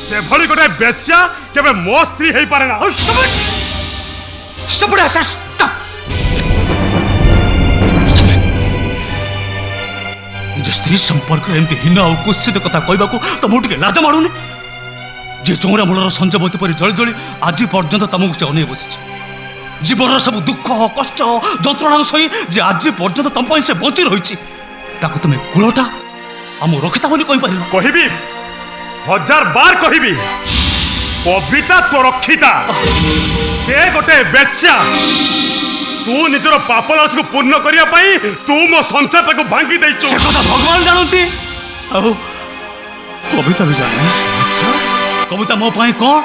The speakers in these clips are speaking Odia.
से भली गोटे बेश्या केबे मो स्त्री हेई पारे ना। निज स्त्री संपर्क एमती हीन और कुत्सित कथा कहवाक तुमको टे लाज माड़ूनी। जी चौरा मूलर संजबती पर जली जली आज पर्यंत तुमको से अनै बसी जीवन सब दुख कष्ट जंत्रणा सही जे आज पर्यंत तुम से बची रही तुम्हें कूलटा आम रखिता बोली कहबी 1000 बार कहबी कविता तो रक्षिता से गोटे बेश्या। तू निजर पाप लाश को पूर्ण करिया पाई तू मो संसार को भांगी देइछु। से कथा भगवान जानती आओ कविता भी जाने। कविता मो पाई कौन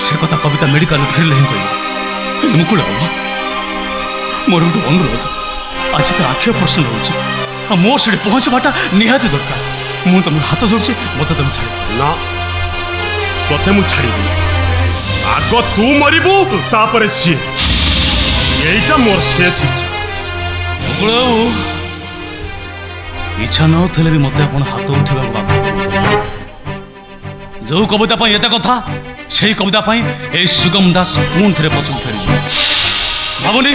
से कथा कविता मेडिकल फेरले ही कहबो। मुकुल बाबा मोर गोटे अनुरोध आज तो आखि ऑपरेशन हो मोर से पहुंचवाटा निहाती दरकार। मु तुम हाथ जोड़े मत तुम छाड़ ना तोते मु छाड़ीबी। आग तू मरिबू तापर सी यहीटा मोर शेष इच्छा। इच्छा नौले भी मत हाथ उठा बाबा जो कविता एत कथा से कविता ए सुगम दास पुणी थे पचक फेर भावनी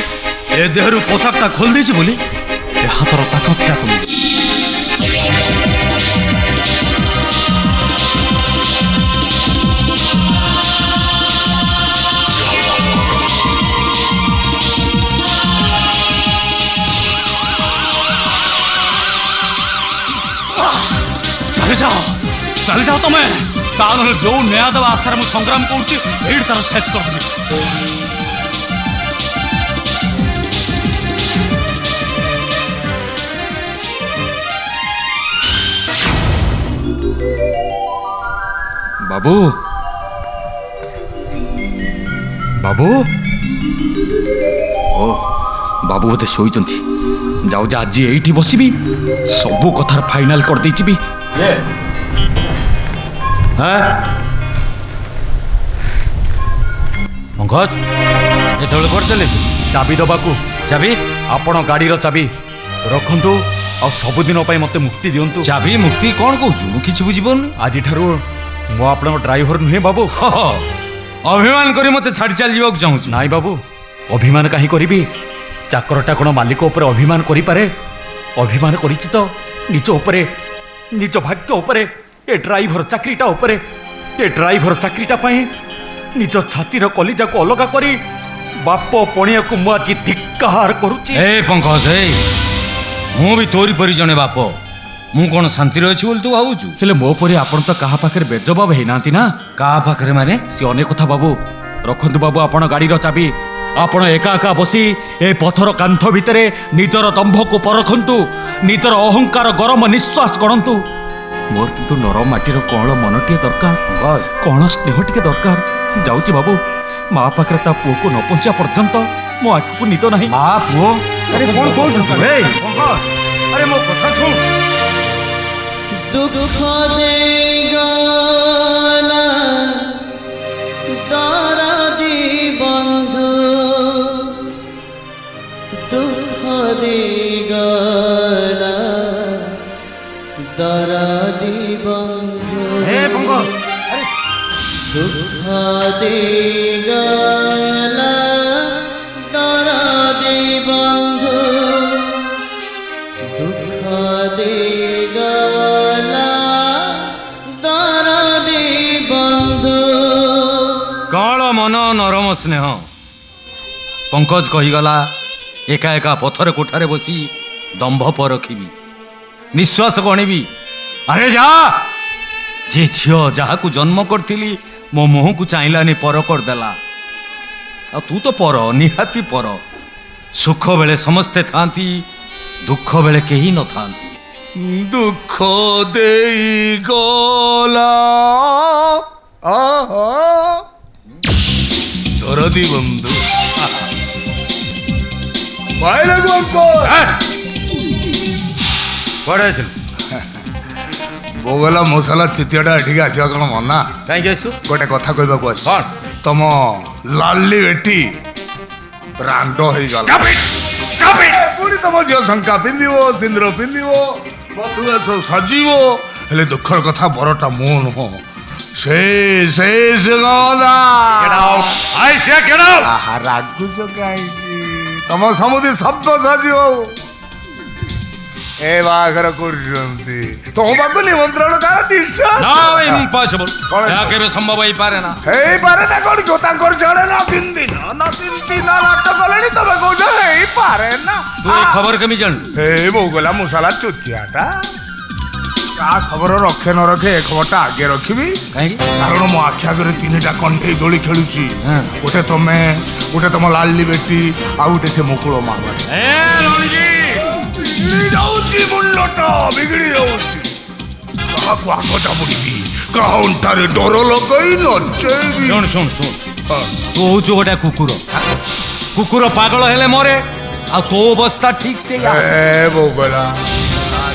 ए देहरु पोशाकटा खोल देछि बोली ए हाथर ताकतटा कमी। चली जाओ तुम्हें जो न्याय देवा आशा मुझे संग्राम कर तार शेष कर बाबू बाबू ओ बाबू बोधे शोई जाऊ जा आज ये बसबी सबू कथार फाइनाल कर देछि। पंकज ये कर चले चाबी दबाकू चाबी आपण गाड़ी चाबी रखंतु आ सबुदिन मत मुक्ति दिंतु। चाबी मुक्ति कौन कहूँ मुझे किसी बुझीपार आज मु आपण ड्राइवर नुहे बाबू। अभिमान करी मत छाड़ी चल जावाक चाहूँ नाई बाबू अभिमान कहीं करी चाकरटा कौन मालिक उपर अभिमान करि पारे अभिमान करिछि तो निज उपरे निज भाग्य उपरे ए ड्राइवर चाकरीटा उपरे ए ड्राइवर चाकरीटा पाई निज छातीर कलिजा को अलग करी बाप पणिया को मु आज धिक्कार करुछि। ए पंकज मु भी तोरी परी जने बाप मु कौन शांति अच्छी बोल तू भावुचु हेले मो परी आपण तो कहा पाखरे बेजबाब हैनांती ना। का पाखरे माने सी अनेक कथा बाबू रखंतु बाबू आपण गाड़ी चाबी आपण एका एका बसी ए पथर कांथ भितरे निजर दंभ को परखंतु निजर अहंकार गरम निश्वास गणंतु। मोर किंतु नरम माटीर कौन मनटे दरकार कौन स्नेह टिके दरकार। जाऊची बाबू माँ पाखरे ता पुओ को न पहुंचा पर्यंत मो आँख को निद नहीं। माँ पुओ अरे कौन कहू अरे मो कथा सुन। दुख देगा दरदी बंधु दुख देगा दरदी बंधु दुख देगा दरदी बंधु दुख देगा दरदी बंधु। काल मन नरम स्नेह पंकज कहीगला एका एका पथर कोठारे बसी दंभ पर रखी निश्वास गणिबी। अरे जा जे झील जहाँ को जन्म करी मो मुह को चाहलानी पर करदेला। तू तो पर निहाती पर सुख बेले समस्ते थांती दुख बेले केही न थांती। दुख देई गला दरदी बंधु बोगला मसला चितियाटा एठिक आसवा कौन मना कहीं आसु गोटे कथा कहवाक आस तुम लाली बेटी ब्रांड हो तुम झील शंका पिंधो सिंदूर पिंधो सब सजीव हेले दुखर कथा बरटा मु नुह ସେ ସୁଗମଦା I say get out! ଆହା ରାଗୁଛ କାହିଁକି ତମ ସମୁଦି ସଭ୍ୟ ସାଜି ହଉ ଏ ବାହାଘର କରୁଛନ୍ତି ତମ ପାଖକୁ ନିମନ୍ତ୍ରଣ କାହାର ନିଶ୍ଚୟ No, impossible. କଣ? ଏହା କେବେ ସମ୍ଭବ ହେଇପାରେ ନା। ହେଇପାରେ ନା କଣ ତାଙ୍କର ସିଆଡେ ନା 3 ଦିନ ନାଟ କଲେଣି ତମେ କହୁଛ ହେଇପାରେ ନା ତୁ ଏ ଖବର କେମିତି ଜାଣିଲୁ? ଏଇ ବୋଉ ଗଲା ମୁସାଲା ଚୁତିଆଟା କାହା ଖବର ରଖେ ନ ରଖେ ଏ ଖବରଟା ଆଗେ ରଖିବି କାହିଁକି? କାରଣ ମୋ ଆଖି ଆଗରେ 3ଟା କଣ୍ଢେଇ ଦୋଳି ଖେଳୁଛି ହଁ। ଗୋଟେ ତମେ ଗୋଟେ ତମ ଲାଲି ବେଟି ଆଉ ଗୋଟେ ସେ ମୁକୁଳ ମାମା ଏ ରଣଜି! ବିଗିଡ଼ି ଯାଉଛି ମୁଣ୍ଡଟା ବିଗିଡ଼ି ଯାଉଛି କାହାକୁ ଆଗ ଚାବୁଡ଼ିବି କାହା ଅଣ୍ଟାରେ ଡର ଲଗାଇ ନଚେଇବି ଶୁଣ ଶୁଣ ଶୁଣ ହଁ। ତୁ ହଉଛୁ ଗୋଟେ କୁକୁର। କୁକୁର ପାଗଳ ହେଲେ ମରେ ଆଉ ତୋ ଅବସ୍ଥା ଠିକ ସେ ଏ ବୋଉ ଗଲା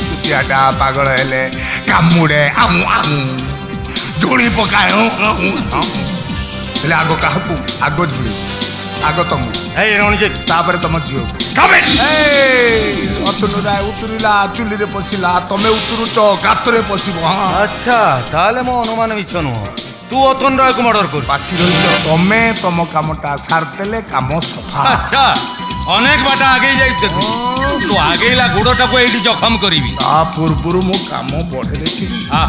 ଚୁତିଆଟା ପାଗଳ ହେଲେ କାମୁଡେ ଝୁଳି ପକାଏ ହେଲେ ଆଗ କାହାକୁ ଆଗ ଝୁଳି ଆଗ ତମକୁ ଏଇ ରଣଜି ତାପରେ ତମ ଝିଅକୁ ଅତନୁ ରାୟ ଉତୁରିଲା ଚୁଲିରେ ପଶିଲା ତମେ ଉତୁରୁଛ ଗାତରେ ପଶିବ ହଁ ଆଚ୍ଛା ତାହେଲେ ମୋ ଅନୁମାନ ମିଛ ନୁହଁ। ତୁ ଅତନ ରାୟକୁ ମର୍ଡର କରୁ। ବାକି ରହିଛ ତମେ ତମ କାମଟା ସାରିଦେଲେ କାମ ସଫା ଆଚ୍ଛା ଅନେକ ବାଟ ଆଗେଇ ଯାଇ ଦେଖୁ ତୁ ଆଗେଇଲା ଗୋଡଟାକୁ ଏଇଠି ଜଖମ କରିବି। ତା ପୂର୍ବରୁ ମୁଁ କାମ ବଢେଇ ଦେଖିବି ଆ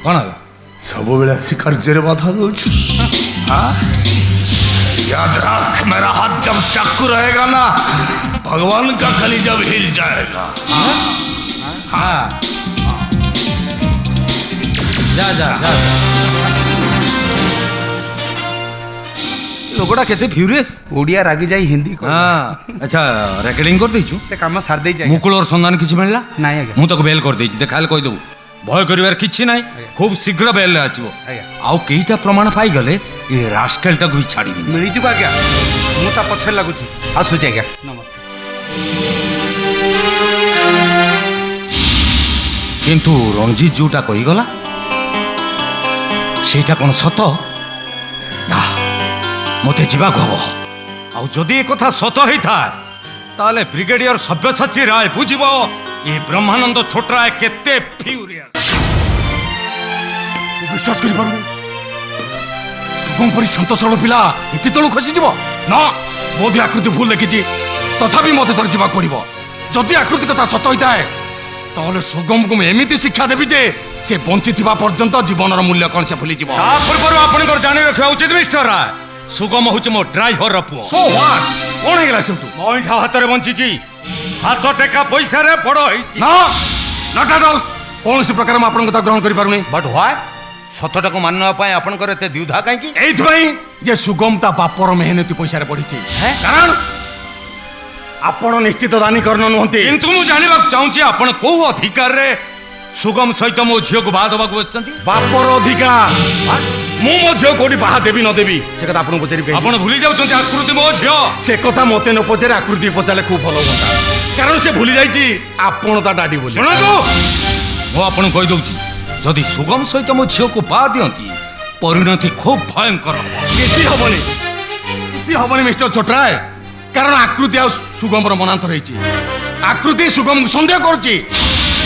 କଣ ହେଲା? ସବୁବେଳେ ଆସି କାର୍ଯ୍ୟରେ ବାଧା ଦଉଛୁ हाँ? याद रख मेरा हाथ जब चाकू रहेगा ना भगवान का कली जब हिल जाएगा हाँ जा जा जा ଲୋକଟା କେତେ ଫ୍ୟୁରିୟସ୍। ओडिया रागी जाई हिंदी को ହଁ ଆଚ୍ଛା ରେକର୍ଡିଂ କରିଦେଇଛୁ? से काम सार दे जाए ମୁକୁଳର ସନ୍ଧାନ କିଛି ମିଳିଲା? ନାଇଁ ଆଜ୍ଞା। ମୁଁ ତାକୁ ବେଲ୍ କରିଦେଇଛି ଦେଖା ହେଲେ କହିଦେବୁ। ଭୟ କରିବାର କିଛି ନାହିଁ ଖୁବ୍ ଶୀଘ୍ର ବେଲ୍ରେ ଆସିବ। ଆଜ୍ଞା। ଆଉ କେଇଟା ପ୍ରମାଣ ପାଇଗଲେ ଏ ରାସ୍କେଲଟାକୁ ବି ଛାଡ଼ିବିନି। मिली जीव आज्ञा मु ता पछर लागुची आसुची आज्ञा नमस्कार କିନ୍ତୁ ରଞ୍ଜିତ ଯୋଉଟା କହିଗଲା ସେଇଟା କ'ଣ ସତ? ନା ମୋତେ ଯିବାକୁ ହବ। ଆଉ ଯଦି ଏ କଥା ସତ ହେଇଥାଏ ତାହେଲେ ବ୍ରିଗେଡିୟର ସବ୍ୟସାଚୀ ରାୟ ବୁଝିବ ଏ ବ୍ରହ୍ମାନନ୍ଦ ଛୋଟରାୟ କେତେ ଫ୍ୟୁରିୟସ୍। ବିଶ୍ୱାସ କରିପାରୁନି ଶୁଭମ ପରି ଶାନ୍ତ ସରଳ ପିଲା ଏତେ ତଳୁ ଖସିଯିବ ନା ବୋଧେ ଆକୃତି ଭୁଲ ଲେଖିଛି ତଥାପି ମତେ ଧରି ଯିବାକୁ ପଡିବ। ଯଦି ଆକୃତି କଥା ସତ ହୋଇଥାଏ ତାହେଲେ ସୁଗମକୁ ମୁଁ ଏମିତି ଶିକ୍ଷା ଦେବି ଯେ ସେ ବଞ୍ଚିଥିବା ପର୍ଯ୍ୟନ୍ତ ଜୀବନର ମୂଲ୍ୟ କ'ଣ ସେ ଭୁଲିଯିବ। ତା ପୂର୍ବରୁ ଆପଣଙ୍କର ଜାଣି ରଖିବା ଉଚିତ ମିଷ୍ଟର ରାୟ ସୁଗମ ହେଉଛି ମୋ ଡ୍ରାଇଭରର ପୁଅ। So what? କ'ଣ ହେଇଗଲା ସେଠୁ? ମଇଠା ହାତରେ ବଞ୍ଚିଛି ହାତ ଟେକା ପଇସାରେ ବଡ଼ ହେଇଛି। ନା ନଟ୍ ଆଟ୍ ଅଲ୍ କୌଣସି ପ୍ରକାର ମୁଁ ଆପଣଙ୍କ କଥା ଗ୍ରହଣ କରିପାରୁନି। ବଟ୍ ହ୍ୱାଏ ସତଟାକୁ ମାନି ନେବା ପାଇଁ ଆପଣଙ୍କର ଏତେ ଦ୍ୱିଧା କାହିଁକି? ଏଇଥିପାଇଁ ଯେ ସୁଗମ ତା ବାପର ମେହନତି ପଇସାରେ ପଢିଛି। ହେଁ? କାରଣ ଆପଣ ନିଶ୍ଚିତ ଦାନୀକରଣ ନୁହନ୍ତି। କିନ୍ତୁ ମୁଁ ଜାଣିବାକୁ ଚାହୁଁଛି ଆପଣ କୋଉ ଅଧିକାରରେ ସୁଗମ ସହିତ ମୋ ଝିଅକୁ ବାହା ଦେବାକୁ ବସିଛନ୍ତି? ବାପର ଅଧିକାର ମୁଁ ମୋ ଝିଅ କୋଉଠି ବାହା ଦେବି ନ ଦେବି ସେ କଥା ଆପଣଙ୍କୁ ପଚାରିବି। ଆପଣ ଭୁଲି ଯାଉଛନ୍ତି ଆକୃତି ମୋ ଝିଅ। ସେ କଥା ମତେ ନ ପଚାରେ ଆକୃତି ପଚାରିଲେ ଖୁବ୍ ଭଲ ହୁଅନ୍ତା କାରଣ ସେ ଭୁଲି ଯାଇଛି ଆପଣ ତା ଡାଡି ବୋଲି। ଶୁଣନ୍ତୁ ମୁଁ ଆପଣଙ୍କୁ କହିଦଉଛି ଯଦି ସୁଗମ ସହିତ ମୋ ଝିଅକୁ ବାହା ଦିଅନ୍ତି ପରିଣତି ଖୁବ୍ ଭୟଙ୍କର ହବ। କିଛି ହବନି ମିଷ୍ଟର ଛୋଟରାୟ କାରଣ ଆକୃତି ଆଉ ସୁଗମର ମନାନ୍ତର ହେଇଛି। ଆକୃତି ସୁଗମକୁ ସନ୍ଦେହ କରୁଛି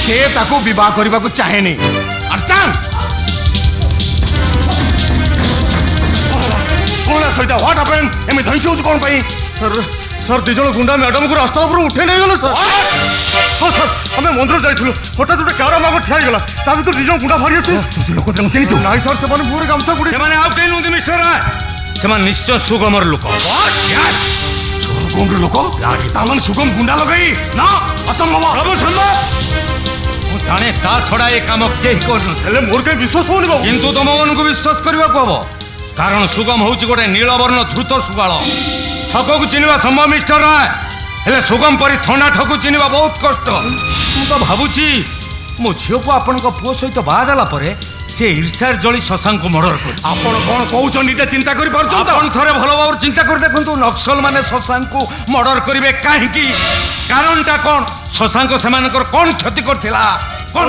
ସେ ତାକୁ ବିବାହ କରିବାକୁ ଚାହେଁନି। Understand? କଣ ସହିତ ହ୍ୱାଟ ହ୍ୟାପେନ୍ ଏମିତି ଧଇଁସି ହଉଛି କ'ଣ ପାଇଁ? ସାର୍ ଦି ଜଣ ଗୁଣ୍ଡା ମ୍ୟାଡମକୁ ରାସ୍ତା ଉପରୁ ଉଠେଇ ନେଇଗଲେ ସାର୍। ହଁ ସାର୍ ଆମେ ମନ୍ଦିର ଯାଇଥିଲୁ ହଠାତ୍ ଗୋଟେ କାର ଆମ ଠିଆ ହେଇଗଲା ତା ଭିତରୁ ଦି ଜଣ ଗୁଣ୍ଡା ବାହାରି ଆସିଲେ। ସେ ଲୋକ ତାଙ୍କୁ ଚିହ୍ନିଛୁ? ନାଇଁ ସାର୍ ସେମାନେ ମୁହଁରେ ଗାମଛା ଗୁଡି ସେମାନେ ଆଉ କେହି ନୁହନ୍ତି ମିଷ୍ଟର ରାୟ ସେମାନେ ନିଶ୍ଚୟ ସୁଗମର ଲୋକ। ସୁଗମର ଲୋକ ତାମାନେ ସୁଗମ ଗୁଣ୍ଡା ଲଗାଇ ନା ଅସମ୍ଭବ। ସବୁ ସମ୍ଭବ ମୁଁ ଜାଣେ ତା ଛଡା ଏ କାମ କେହି କରୁନଥିଲେ ହେଲେ ମୋର କାହିଁ ବିଶ୍ୱାସ ହଉନି ବାବୁ। କିନ୍ତୁ ତମମାନଙ୍କୁ ବିଶ୍ୱାସ କରିବାକୁ ହବ କାରଣ ସୁଗମ ହେଉଛି ଗୋଟେ ନୀଳବର୍ଣ୍ଣ ଧୃତ ଶୁଗାଳ। ଠକକୁ ଚିହ୍ନିବା ସମ୍ଭବ ମିଷ୍ଟର ରାୟ ହେଲେ ସୁଗମ ପରି ଥଣ୍ଡା ଠକୁ ଚିହ୍ନିବା ବହୁତ କଷ୍ଟ। ମୁଁ ତ ଭାବୁଛି ମୋ ଝିଅକୁ ଆପଣଙ୍କ ପୁଅ ସହିତ ବାହା ଦେଲା ପରେ ସେ ଈର୍ଷାର ଜଳି ଶଶାଙ୍କୁ ମର୍ଡର କରି। ଆପଣ କ'ଣ କହୁଛନ୍ତି ନିଜେ ଚିନ୍ତା କରିପାରୁଛନ୍ତି? ଆପଣ ଥରେ ଭଲ ଭାବରେ ଚିନ୍ତା କରି ଦେଖନ୍ତୁ ନକ୍ସଲ ମାନେ ଶଶାଙ୍କୁ ମର୍ଡର କରିବେ କାହିଁକି? କାରଣଟା କ'ଣ? ଶଶାଙ୍କ ସେମାନଙ୍କର କ'ଣ କ୍ଷତି କରିଥିଲା? କ'ଣ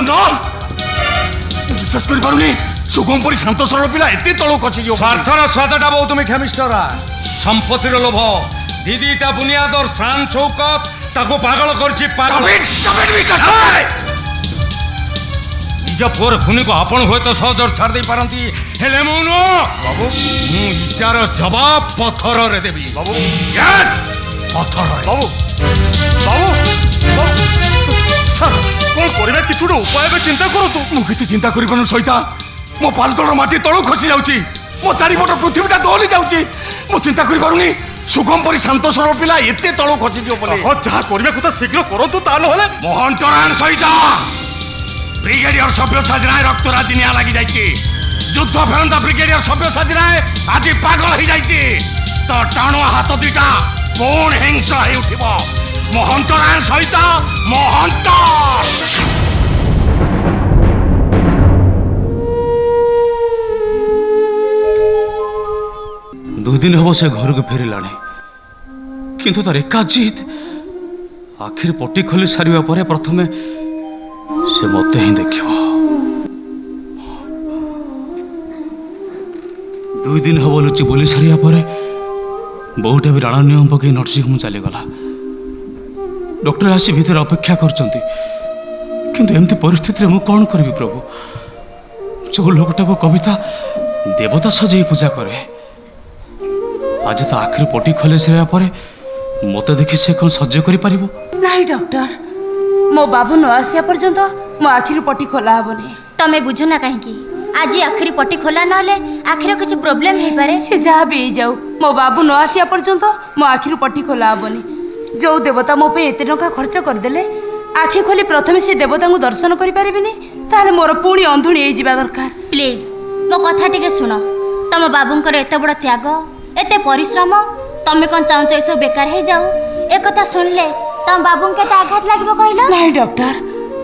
ବିଶ୍ୱାସ କରିପାରୁନି ସୁଗମ ପରି ଶାନ୍ତ ସରଳ ପିଲା ଏତେ ତଳକୁ ଖସିଯିବ ସ୍ୱାର୍ଥର ସ୍ୱାଦଟା ବହୁତ ମିଠା ମିଷ୍ଟର ରାୟ। ସମ୍ପତ୍ତିର ଲୋଭ ଦିଦିଟା ବୁନିଆଦର ଶାନ ଚୌକତ ତାକୁ ପାଗଳ କରିଛି ପାଗଳ। ନିଜ ପୁଅର ଖୁନିକୁ ଆପଣ ହୁଏତ ସହଜରେ ଛାଡ଼ି ଦେଇ ପାରନ୍ତି, ହେଲେ ମୁଁ ନୁହଁ ବାବୁ। ମୁଁ ଇଟାର ଜବାବ ପଥରରେ ଦେବି ବାବୁ। ପଥରରେ ବାବୁ ବାବୁ ସାର୍ କ'ଣ କରିବା କିଛି ଗୋଟେ ଉପାୟ ଏବେ ଚିନ୍ତା କରନ୍ତୁ। ମୁଁ କିଛି ଚିନ୍ତା କରିପାରୁନି ସଇତା। ମୋ ପାଲତଳ ମାଟି ତଳକୁ ଖସି ଯାଉଛି, ମୋ ଚାରିପଟ ପୃଥିବୀଟା ଦୋହଲି ଯାଉଛି। ମୁଁ ଚିନ୍ତା କରିପାରୁନି ସୁଗମ ପରି ଶାନ୍ତ ସରଳ ପିଲା ଏତେ ତଳକୁ ଖସିଯିବ ବୋଲି। ହଁ ଯାହା କରିବା କଥା ଶୀଘ୍ର କରନ୍ତୁ, ତା ନହେଲେ ମୋହନଟରାଣ ସହିତ ବ୍ରିଗେଡିୟର ସବ୍ୟସାଚୀ ରାୟ ରକ୍ତରାଜି ନିଆଁ ଲାଗି ଯାଇଛି। ଯୁଦ୍ଧ ଫେରନ୍ତା ବ୍ରିଗେଡିୟର ସବ୍ୟସାଚୀ ରାୟ ଆଜି ପାଗଳ ହେଇଯାଇଛି। ତ ଟାଣୁଆ ହାତ ଦୁଇଟା ପୁଣି ହିଂସ୍ର ହେଇ ଉଠିବ। ମୋହନଟରାଣ ସହିତ ମହନ୍ତ। 2 ଦିନ ହବ ସେ ଘରକୁ ଫେରିଲାଣି, କିନ୍ତୁ ତାର ଏକା ଜିଦ୍। ଆଖିରେ ପଟି ଖୋଲି ସାରିବା ପରେ ପ୍ରଥମେ ସେ ମତେ ହିଁ ଦେଖିବ। 2 ଦିନ ହବ ଲୁଚି ବୁଲି ସାରିବା ପରେ ବୋଉଟା ବି ରାଣ ନିୟମ ପକେଇ ନର୍ସିଂ ହୋମ୍ ଚାଲିଗଲା। ଡକ୍ଟର ଆସି ଭିତରେ ଅପେକ୍ଷା କରୁଛନ୍ତି, କିନ୍ତୁ ଏମିତି ପରିସ୍ଥିତିରେ ମୁଁ କ'ଣ କରିବି ପ୍ରଭୁ? ଯୋଉ ଲୋକଟାକୁ କବିତା ଦେବତା ସଜେଇ ପୂଜା କରେ, ଆଜି ତ ଆଖିରୁ ପଟି ଖୋଲି ସାରିବା ପରେ ମତେ ଦେଖି ସେ କ'ଣ ସହ୍ୟ କରିପାରିବ? ନାଇଁ ଡକ୍ଟର, ମୋ ବାବୁ ନ ଆସିବା ପର୍ଯ୍ୟନ୍ତ ମୋ ଆଖିରୁ ପଟି ଖୋଲା ହେବନି। ତମେ ବୁଝୁନା କାହିଁକି? ଆଜି ଆଖିରୁ ପଟି ଖୋଲା ନହେଲେ ଆଖିର କିଛି ପ୍ରୋବ୍ଲେମ ହେଇପାରେ। ସେ ଯାହା ବି ହେଇଯାଉ, ମୋ ବାବୁ ନ ଆସିବା ପର୍ଯ୍ୟନ୍ତ ମୋ ଆଖିରୁ ପଟି ଖୋଲା ହେବନି। ଯୋଉ ଦେବତା ମୋ ପାଇଁ ଏତେ ଟଙ୍କା ଖର୍ଚ୍ଚ କରିଦେଲେ, ଆଖି ଖୋଲି ପ୍ରଥମେ ସେ ଦେବତାଙ୍କୁ ଦର୍ଶନ କରିପାରିବିନି, ତାହେଲେ ମୋର ପୁଣି ଅନ୍ଧୁଣି ହେଇଯିବା ଦରକାର। ପ୍ଲିଜ ମୋ କଥା ଟିକେ ଶୁଣ। ତମ ବାବୁଙ୍କର ଏତେ ବଡ଼ ତ୍ୟାଗ, ଏତେ ପରିଶ୍ରମ, ତମେ କ'ଣ ଚାହୁଁଛ ଏସବୁ ବେକାର ହେଇଯାଉ? ଏକଥା ଶୁଣିଲେ ତମ ବାବୁଙ୍କୁ କେତେ ଆଘାତ ଲାଗିବ କହିଲ? ନାଇଁ ଡକ୍ଟର,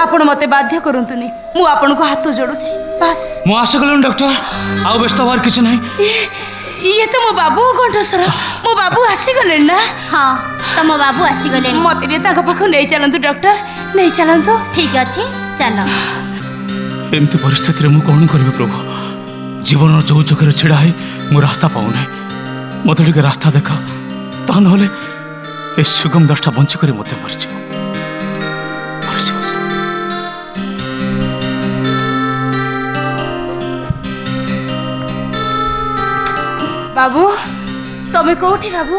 ଆପଣ ମତେ ବାଧ୍ୟ କରନ୍ତୁନି, ମୁଁ ଆପଣଙ୍କୁ ହାତ ଯୋଡୁଛି। ବାସ୍ ମୁଁ ଆଶା କଲିଣି ଡକ୍ଟର, ଆଉ ବ୍ୟସ୍ତ ହବାର କିଛି ନାହିଁ। ଇଏ ତ ମୋ ବାବୁ କଣ୍ଠସ୍ୱର। ମୋ ବାବୁ ଆସିଗଲେଣି ନା? ହଁ, ତମ ବାବୁ ଆସିଗଲେଣି। ମତେ ଟିକେ ତାଙ୍କ ପାଖକୁ ନେଇ ଚାଲନ୍ତୁ ଡକ୍ଟର, ନେଇ ଚାଲନ୍ତୁ। ଠିକ ଅଛି, ଚାଲ। ଏମିତି ପରିସ୍ଥିତିରେ ମୁଁ କ'ଣ କରିବି ପ୍ରଭୁ? ଜୀବନର ଯୋଉ ଚକରେ ଛିଡ଼ା ହେଇ ମୁଁ ରାସ୍ତା ପାଉନାହିଁ। ମତେ ଟିକେ ରାସ୍ତା ଦେଖ, ତା ନହେଲେ ଏ ସୁଗମ ଦାସଟା ବଞ୍ଚିକରି ମତେ ମରିଯିବ। ସେ। ବାବୁ, ତମେ କୋଉଠି? ବାବୁ,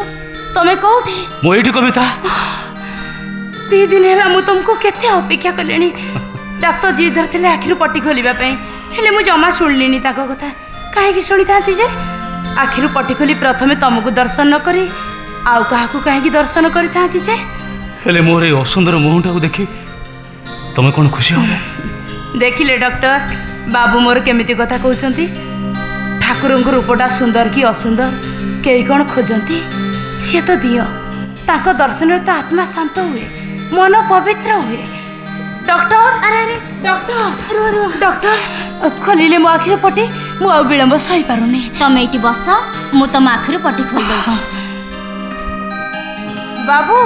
ତମେ କୋଉଠି? ମୁଁ ଏଇଠି କବିତା। 2 ଦିନ ହେଲା ମୁଁ ତୁମକୁ କେତେ ଅପେକ୍ଷା କଲିଣି। ଡାକ୍ତର ଜିଦ୍ ଧରିଥିଲେ ଆଖିରୁ ପଟି ଖୋଲିବା ପାଇଁ, ହେଲେ ମୁଁ ଜମା ଶୁଣିଲିନି ତାଙ୍କ କଥା। କାହିଁକି ଶୁଣିଥାନ୍ତି ଯେ? ଆଖିରୁ ପଟି ଖୋଲି ପ୍ରଥମେ ତମକୁ ଦର୍ଶନ ନ କରି ଆଉ କାହାକୁ କାହିଁକି ଦର୍ଶନ କରିଥାନ୍ତି ଯେ? ହେଲେ ମୋର ଏଇ ଅସୁନ୍ଦର ମୁହଁଟାକୁ ଦେଖି ତମେ କ'ଣ ଖୁସି ହବ? ଦେଖିଲେ ଡକ୍ଟର, ବାବୁ ମୋର କେମିତି କଥା କହୁଛନ୍ତି। ଠାକୁରଙ୍କ ରୂପଟା ସୁନ୍ଦର କି ଅସୁନ୍ଦର କେହି କ'ଣ ଖୋଜନ୍ତି? ସିଏ ତ ଦିଅ, ତାଙ୍କ ଦର୍ଶନରେ ତ ଆତ୍ମା ଶାନ୍ତ ହୁଏ, ମନ ପବିତ୍ର ହୁଏ। ଡକ୍ଟର, ଆରେ ଡକ୍ଟର, ରୁହ। ଡକ୍ଟର, ଖୋଲିଲେ ମୋ ଆଖିର ପଟି, ମୁଁ ଆଉ ବିଳମ୍ବ ସହିପାରୁନି। ତମେ ଏଇଠି ବସ, ମୁଁ ତମ ଆଖିରୁ ପଟି ଖୋଲି ଦଉଛି। ବାବୁ,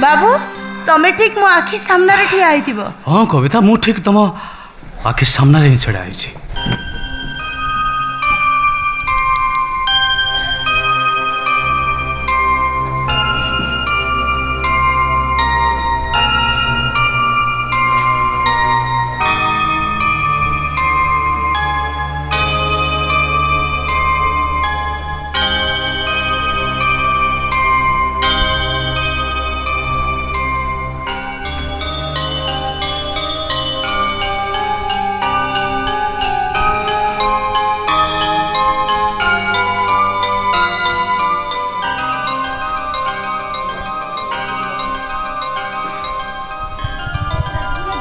ବାବୁ, ତମେ ଠିକ୍ ମୋ ଆଖି ସାମ୍ନାରେ ଠିଆ ହେଇଥିବ। ହଁ କବିତା, ମୁଁ ଠିକ୍ ତମ ଆଖି ସାମ୍ନାରେ ହିଁ ଛିଡ଼ା ହେଇଛି।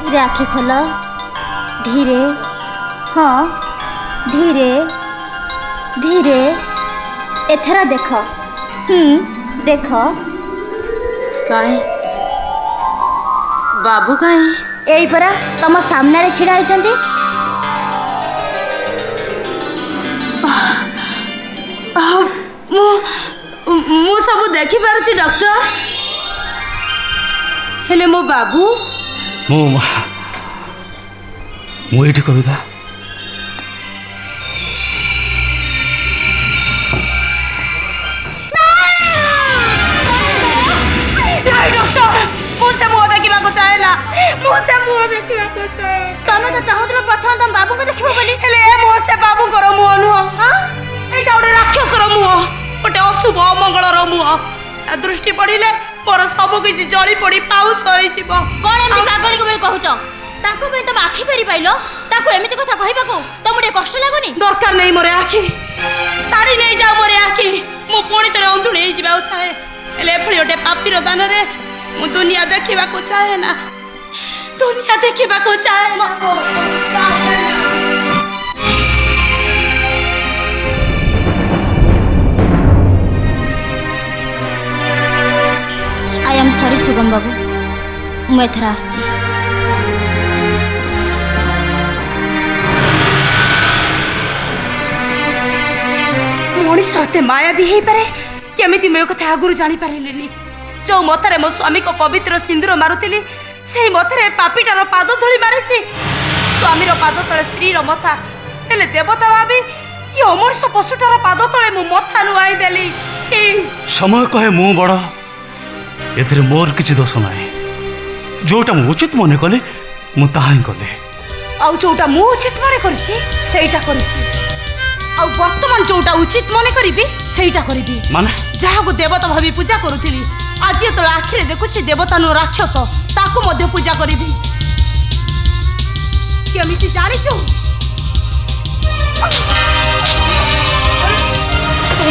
धीरे आखि खोल, धीरे, हाँ धीरे धीरे। एथर देख, देख। काहे बाबू? काहे एई परा तम सामने छिड़ा होइछंती। ମୁଁ ସବୁ ଦେଖିପାରୁଛି ଡକ୍ଟର, ହେଲେ ମୋ ବାବୁ? ମୁଁ ଏଇଠି କବିତା, ମୁଁ ସେ ମୁହଁ ଦେଖିବାକୁ ଚାହେଁ। ତମେ ତ ଚାହୁଁଥିଲ ପ୍ରଥମେ ତମ ବାବୁଙ୍କୁ ଦେଖିବ ବୋଲି। ହେଲେ ଏ ମୁହଁ ସେ ବାବୁଙ୍କର ମୁହଁ ନୁହଁ। ଏଇଟା ଗୋଟେ ରାକ୍ଷସର ମୁହଁ, ଗୋଟେ ଅଶୁଭ ଅମଙ୍ଗଳର ମୁହଁ। ତା ଦୃଷ୍ଟି ପଡ଼ିଲେ ମୋର ସବୁ କିଛି ଜଳି ପଡ଼ି ପାଉଁଶ ହେଇଯିବ। କଣ ଏମିତି ପାଗଳିକ ଭଳି କହୁଛ? ତାଙ୍କ ପାଇଁ ତମେ ଆଖି ଫେରି ପାଇଲ, ତାକୁ ଏମିତି କଥା କହିବାକୁ ତମକୁ ଟିକେ କଷ୍ଟ ଲାଗୁନି? ଦରକାର ନାହିଁ ମୋର ଆଖି, ତାରି ନେଇଯାଅ ମୋର ଆଖି। ମୁଁ ପୁଣି ଥରେ ଅନ୍ଧୁଳି ହେଇଯିବାକୁ ଚାହେଁ। ହେଲେ ଏଭଳି ଗୋଟେ ପାପୀର ଦାନରେ ମୁଁ ଦୁନିଆ ଦେଖିବାକୁ ଚାହେଁ ନା, ଦୁନିଆ ଦେଖିବାକୁ ଚାହେଁ ନା। ଆଇ ଏମ୍ ସରି ସୁଗମ ବାବୁ, ମୁଁ ଏଥର ଆସୁଛି। ମଣିଷ ଏତେ ମାୟା ବି ହେଇପାରେ? କେମିତି ମୁଁ ଏ କଥା ଆଗରୁ ଜାଣିପାରିଲିନି? ଯୋଉ ମଥାରେ ମୋ ସ୍ୱାମୀଙ୍କ ପବିତ୍ର ସିନ୍ଦୁର ମାରୁଥିଲି, ସେଇ ମଥାରେ ପାପିଟାର ପାଦ ଧୂଳି ମାରିଛି। ସ୍ୱାମୀର ପାଦ ତଳେ ସ୍ତ୍ରୀର ମଥା, ହେଲେ ଦେବତା ଭାବି କି ଅମଣିଷ ପଶୁଟାର ପାଦ ତଳେ ମୁଁ ମଥା ନୁଆଇ ଦେଲି। ସମୟ କହେ ମୁଁ ବଡ଼, ଏଥିରେ ମୋର କିଛି ଦୋଷ ନାହିଁ। ଯୋଉଟା ମୁଁ ଉଚିତ ମନେ କଲେ ମୁଁ ତାହା ହିଁ କଲେ। ଆଉ ଯୋଉଟା ମୁଁ ଉଚିତ ମନେ କରିଛି ସେଇଟା କରିଛି। ଆଉ ବର୍ତ୍ତମାନ ଯୋଉଟା ଉଚିତ ମନେ କରିବି ସେଇଟା କରିବି। ମାନେ ଯାହାକୁ ଦେବତା ଭାବି ପୂଜା କରୁଥିଲି, ଆଜି ଯେତେବେଳେ ଆଖିରେ ଦେଖୁଛି ଦେବତା ନୁହଁ ରାକ୍ଷସ, ତାକୁ ମଧ୍ୟ ପୂଜା କରିବି। କେମିତି ଜାଣିଛୁ?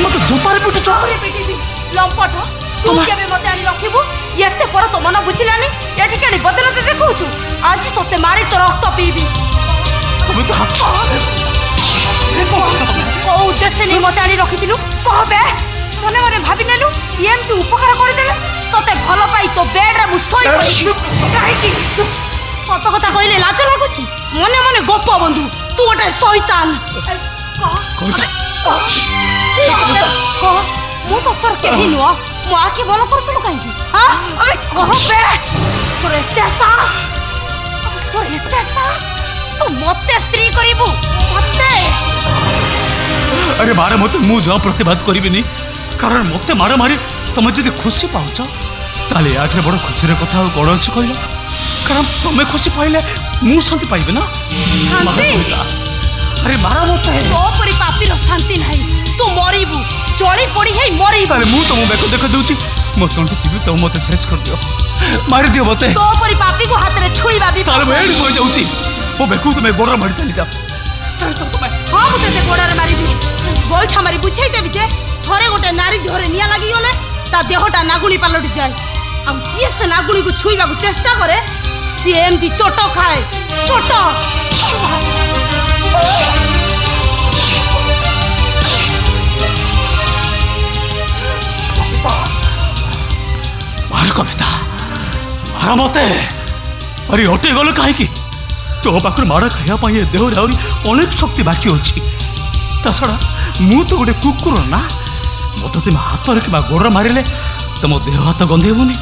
ମତେ ଜୋତାରେ ପିଟୁଛ? ପିଟିବି ଲମ୍ପଟ। ତୁ କେବେ ମତେ ଆଣି ରଖିବୁ? ଏତେ ପର ତ ମନ ବୁଝିଲାନି। ଏଠି କେଣି ବଦନତେ ଦେଖଉଛୁ? ଆଜି ତୋତେ ମାରି ତୋ ରକ୍ତ ପିଇବି। କୋଉ ଉଦ୍ଦେଶ୍ୟ ନେଇ ମତେ ଆଣି ରଖିଥିଲୁ କହ ବେ? ମନେ ମନେ ଭାବି ନେଲୁ ଏମିତି ଉପକାର କରିଦେଲେ ତତେ ଭଲ ପାଇ ତୋ ବେଡରେ ମୁଁ ଶୋଇ ପଡ଼ିଛି। କାହିଁକି? ସତ କଥା କହିଲେ ଲାଜ ଲାଗୁଛି? ମନେ ମନେ ଗୋପ ବନ୍ଧୁ, ତୁ ଗୋଟେ ଶୈତାନ। ମୁଁ ତ ତୋର କେହି ନୁହଁ। ମୋ ଆଖି ଭଲ କରୁଥିଲୁ କାହିଁକି? କହ ବେ, ତୋର ଏତେ ସାହସ, ତୋର ଏତେ ସାହସ, ତୁ ମତେ ସ୍ତ୍ରୀ କରିବୁ? ମତେ? अरे मारे मत मु जहाँ प्रतिवाद करी कारण मत मार मारी तुम जब खुशी पाच ताले याठे बड़ खुशी कथा कौन अच्छे कहल कारण तुम्हें खुशी पाइले मु शांति पाइबे ना। अरे मारा मत तोपरी पापीर शांति नहीं, तू मरिबू, जली पड़ी है मरिबू। मु तुम बेक देख दूची मो तंटू जीवी तुम मत शेष कर दियो, मारी दियो मत। तोपरी पापी को हाथ रे छुईबा भी ताले मैं एडी सोई जाउची मो बेकू तुम्हें गोड़ मारी चली जा। हाँ मुझे ते गोड़ारे मारिबी, गोइठा मारी बुझाई देबी जे थरे गोटे नारी देहरे निया लागि गले ता देहटा नागुणी पालटी जाए। आ जे से नागुणी को छुईबा को चेष्टा करे सी एमती चोट खाए, चोट। मार कविता मार मते। अरे अटे गल कहीं तो पाखर माड़ खायापी ए देह आहरी अनेक शक्ति बाकी अच्छी ता छड़ा मु तो गोटे कुकुर ना मत तुम हाथ कि गोड़ मारे तुम देह हाथ गंधेबुनि।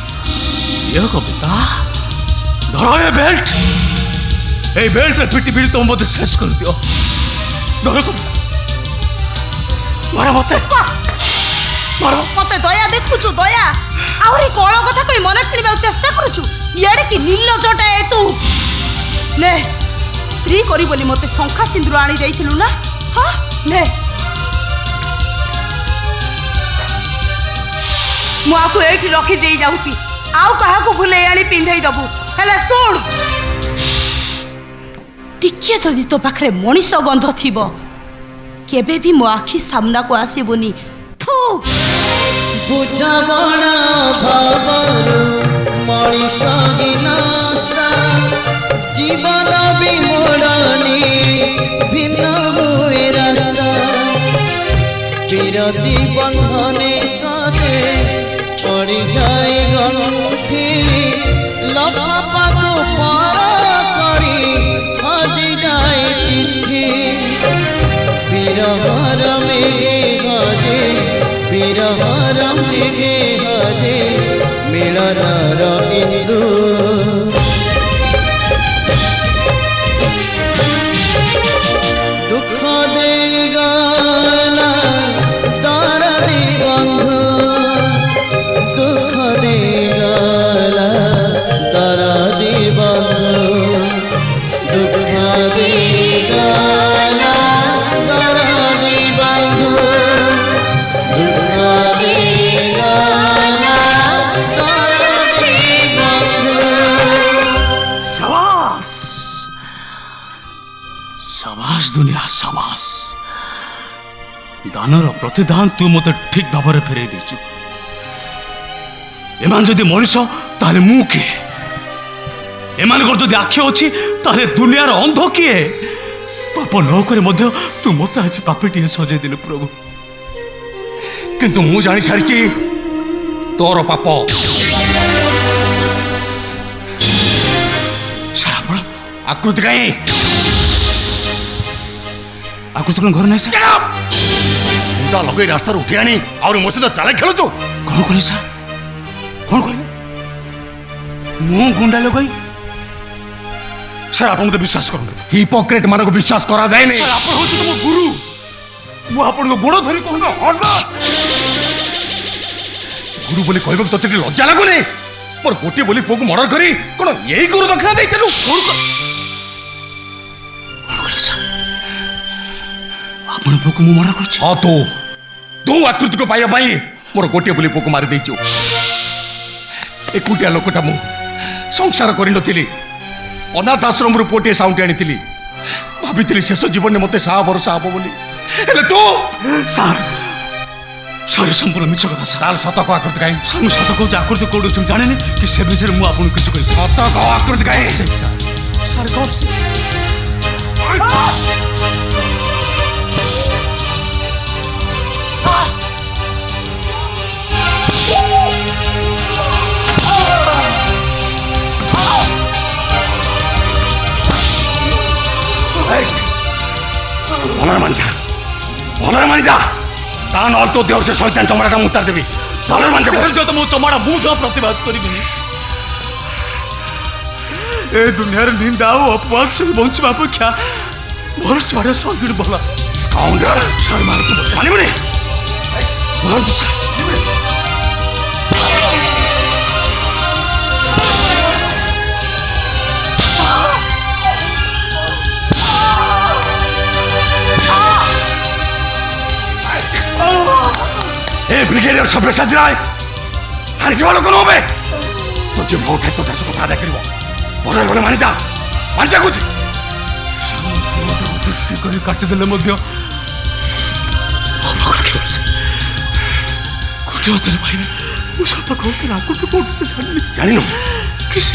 ये कविता धर ए बेल्ट, ए बेल्ट पिटी पिटी तुम मत शेष कर दियो। धर कविता मार मत मार मते दया देखुछु दया आहरी कोळ कथा कई मन किणबा चेष्टा करूछु। येडे की निर्लज्जटा ए तू ले स्त्री करी बोली मते शंखा सिंदूर आनी देइथिलु ना। हां ले मु आकु एठी रखी देई जाउची, आउ कहा को भूले आनी पिंधई दबु। हेले सुन टिके जदि तो पाखरे मनीष गंध थिबो केबे भी मो आखी सामना को आसीबुनी। थू बुझामणा भावरु मनीष गिनस्ता जीवन विमोड़नी भिन्न हुए रास्ता विरति बंधने साथे पड़ जाए गंठी लफाफा को पार करी हजी जाए चिट्ठी बिरहर मेघे हजे बिरहर मेघे हजे मिलनर इंदु दुख दे गला दरदी बंधु दुख दे गला दरदी ଦାନର ପ୍ରତିଦାନ ତୁ ମୋତେ ଠିକ ଭାବରେ ଫେରେଇ ଦେଇଛୁ। ଏମାନେ ଯଦି ମଣିଷ ତାହେଲେ ମୁଁ କିଏ? ଏମାନଙ୍କର ଯଦି ଆଖି ଅଛି ତାହେଲେ ଦୁନିଆର ଅନ୍ଧ କିଏ? ପାପ ନ କରି ମଧ୍ୟ ତୁ ମୋତେ ଆଜି ପାପିଟିଏ ସଜେଇ ଦେଲୁ ପ୍ରଭୁ। କିନ୍ତୁ ମୁଁ ଜାଣି ସାରିଛି ତୋର ପାପ। ସାର୍ ଆପଣ ଆକୃତି କାହିଁ? ଆକୃତି କ'ଣ ଘରେ ନାହିଁ ସାର୍? ମୁଣ୍ଡା ଲଗେଇ ରାସ୍ତାରୁ ଉଠି ଆଣି ଆହୁରି ମୋ ସହିତ ଚାଲେ ଖେଳୁଛୁ। କ'ଣ କହିଲେ ସାର୍? କ'ଣ କହିଲେ? ମୁଁ ଗୁଣ୍ଡା ଲଗାଇ? ସାର୍ ଆପଣ ମୋତେ ବିଶ୍ୱାସ କରନ୍ତୁ। ହିପୋକ୍ରେଟ ମାନଙ୍କୁ ବିଶ୍ୱାସ କରାଯାଏନି। ସାର୍ ଆପଣ ହେଉଛନ୍ତି ମୋ ଗୁରୁ। ମୁଁ ଆପଣଙ୍କ ଗୋଡ଼ ଧରି କହୁନ ଗୁରୁ ବୋଲି କହିବାକୁ ତୋତେ ଟିକେ ଲଜ୍ଜା ଲାଗୁନି? ମୋର ଗୋଟିଏ ବୋଲି ପୁଅକୁ ମର୍ଡର କରି କ'ଣ ଏଇ ଗୁରୁ ଦକ୍ଷିଣା ଦେଇଥିଲୁ? ଆପଣ ପୁଅକୁ ମୁଁ ମର୍ଡର କରିଛି? ହଁ ତୁ ଆକୃତିକୁ ପାଇବା ପାଇଁ ମୋର ଗୋଟିଏ ବୋଲି ପୁଅକୁ ମାରି ଦେଇଛୁ। ଏକୁଟିଆ ଲୋକଟା ମୁଁ, ସଂସାର କରିନଥିଲି। ଅନାଥ ଆଶ୍ରମରୁ ପୁଅଟିଏ ସାଉଁଟି ଆଣିଥିଲି। ଭାବିଥିଲି ଶେଷ ଜୀବନରେ ମୋତେ ସାହା ଭରସା ହବ ବୋଲି। ହେଲେ ତୁ ସାର୍ ସାର୍ ସମ୍ପୂର୍ଣ୍ଣ ମିଛ କଥା ସାର୍। ତାହେଲେ ସତ କହ ଆକୃତି କାହିଁ? ସାର୍ ମୁଁ ସତ କହୁଛି ଆକୃତି କୋଉଠି ଅଛି ମୁଁ ଜାଣିନି କି ସେ ବିଷୟରେ ମୁଁ ଆପଣଙ୍କୁ କିଛି କହିବି। ସତ କହ ଆକୃତି କାହିଁ? ସାର୍ କଣ ଭଲରେ ମାନିଯା। ତା ନହେଲେ ତୋ ଦେହ ସେ ଶୈତାନ ଚମଡ଼ାଟା ମୁଁ ଉତାରି ଦେବି। ଭଲରେ ମାନିଯା। ମୋ ଚମଡ଼ା ମୁଁ ଯା ପ୍ରତିବାଦ କରିବିନି। ଏ ଦୁନିଆରେ ନିନ୍ଦା ଆଉ ଅପବାଦ ସବୁ ବଞ୍ଚିବା ଅପେକ୍ଷା ଭଲସେ ବାଡ଼ିଆ ସଙ୍ଗୀତ ଭଲ। ସାର୍ ମାନିବୁନି? ମାରନ୍ତୁ ସାର୍। ए ब्रिगेडियर सब्यसाची राय हारिଯିବା ଲୋକ ନୁହଁ ବେ। ତୋ ଯେ ମୋ ଠାରୁ ତୋ ସହିତ ଆଦାୟ କରିବ। ବଡ଼ ବଡ଼ ମାନିଯା କହୁଛି। ଦୃଷ୍ଟି କରି କାଟିଦେଲେ ମଧ୍ୟ ଗୋଟିଏ ହାତରେ ପାଇବେ। ମୁଁ ସତ କହୁଥିଲି ଆଗକୁ କୋଉଠି ଜାଣିନି। ଜାଣିନୁ କିଛି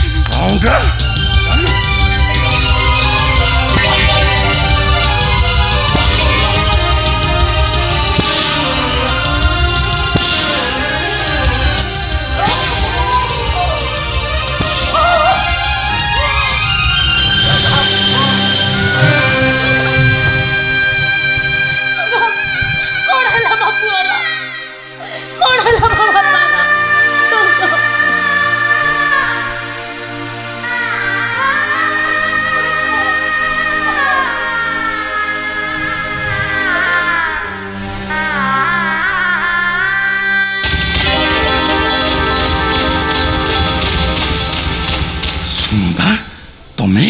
ତମେ?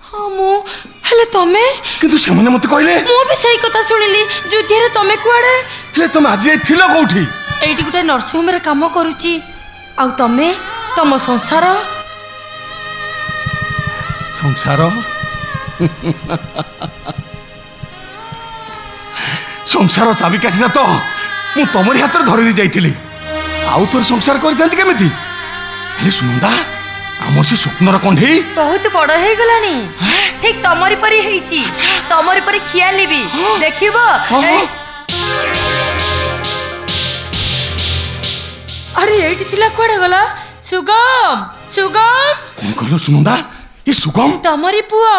ହଁ ମୁଁ। ହେଲେ ତମେ? କିନ୍ତୁ ସେମାନେ ମତେ କହିଲେ। ମୁଁ ବି ସେଇ କଥା ଶୁଣିଲି। ଯୁଦ୍ଧରେ ତମେ କୁଆଡେ? ହେଲେ ତମେ ଆଜି ଥିଲ କୋଉଠି? ଏଇଠି ଗୋଟେ ନର୍ସିଂହୋମରେ କାମ କରୁଛି। ଆଉ ତମେ? ତମ ସଂସାର? ସଂସାର? ସଂସାର ଚାବିକାଠିଟା ତ ମୁଁ ତମରି ହାତରେ ଧରି ଦେଇ ଯାଇଥିଲି। ଆଉ ଥରେ ସଂସାର କରିଥାନ୍ତି କେମିତି? ହେଲେ ସୁନନ୍ଦା, ଆମର ସେ ସ୍ୱପ୍ନର କଣ୍ଢେଇ ବହୁତ ବଡ ହେଇଗଲାଣି। ଠିକ ତମରି ପରି ହେଇଛି। ତମରି ପରି ଖିଆଲି ବି। ଦେଖିବ। ଆରେ ଏଇଠି ଥିଲା କୁଆଡେ ଗଲା? ସୁଗମ, ସୁଗମ। କଣ କହିଲ ସୁନନ୍ଦା? ଏ ସୁଗମ ତମରି ପୁଅ।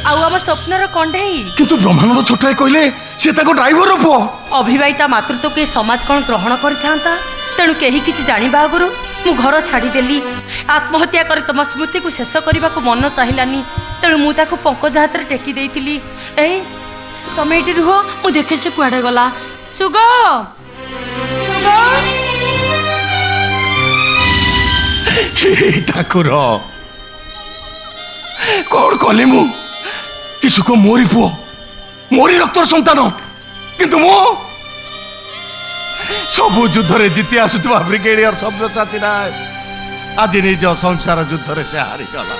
ଆଉ ଆମ ସ୍ୱପ୍ନର କଣ୍ଢେଇ। କିନ୍ତୁ ବ୍ରହ୍ମାନନ୍ଦ ଛୋଟରାୟ କହିଲେ ସେ ତାଙ୍କ ଡ୍ରାଇଭରର ପୁଅ। ଅବିବାହିତା ମାତୃତ୍ୱକୁ ଏ ସମାଜ କ'ଣ ଗ୍ରହଣ କରିଥାନ୍ତା? ତେଣୁ କେହି କିଛି ଜାଣିବା ଆଗରୁ ମୁଁ ଘର ଛାଡ଼ିଦେଲି। ଆତ୍ମହତ୍ୟା କରି ତମ ସ୍ମୃତିକୁ ଶେଷ କରିବାକୁ ମନ ଚାହିଁଲାନି। ତେଣୁ ମୁଁ ତାକୁ ପଙ୍କଜ ହାତରେ ଟେକି ଦେଇଥିଲି। ଏଇ ତମେ ଏଇଠି ରୁହ, ମୁଁ ଦେଖେ ସେ କୁଆଡ଼େ ଗଲା। ସୁଗ, ଠାକୁର କଣ କଲି ମୁଁ? କି ସୁଖ ମୋରି ପୁଅ, ମୋରି ରକ୍ତର ସନ୍ତାନ। କିନ୍ତୁ ମୁଁ ସବୁ ଯୁଦ୍ଧରେ ଜିତି ଆସୁଥିବା ବ୍ରିଗେଡିୟର ସବ୍ୟସାଚୀ ରାୟ ଆଜି ନିଜ ସଂସାର ଯୁଦ୍ଧରେ ସେ ହାରିଗଲା।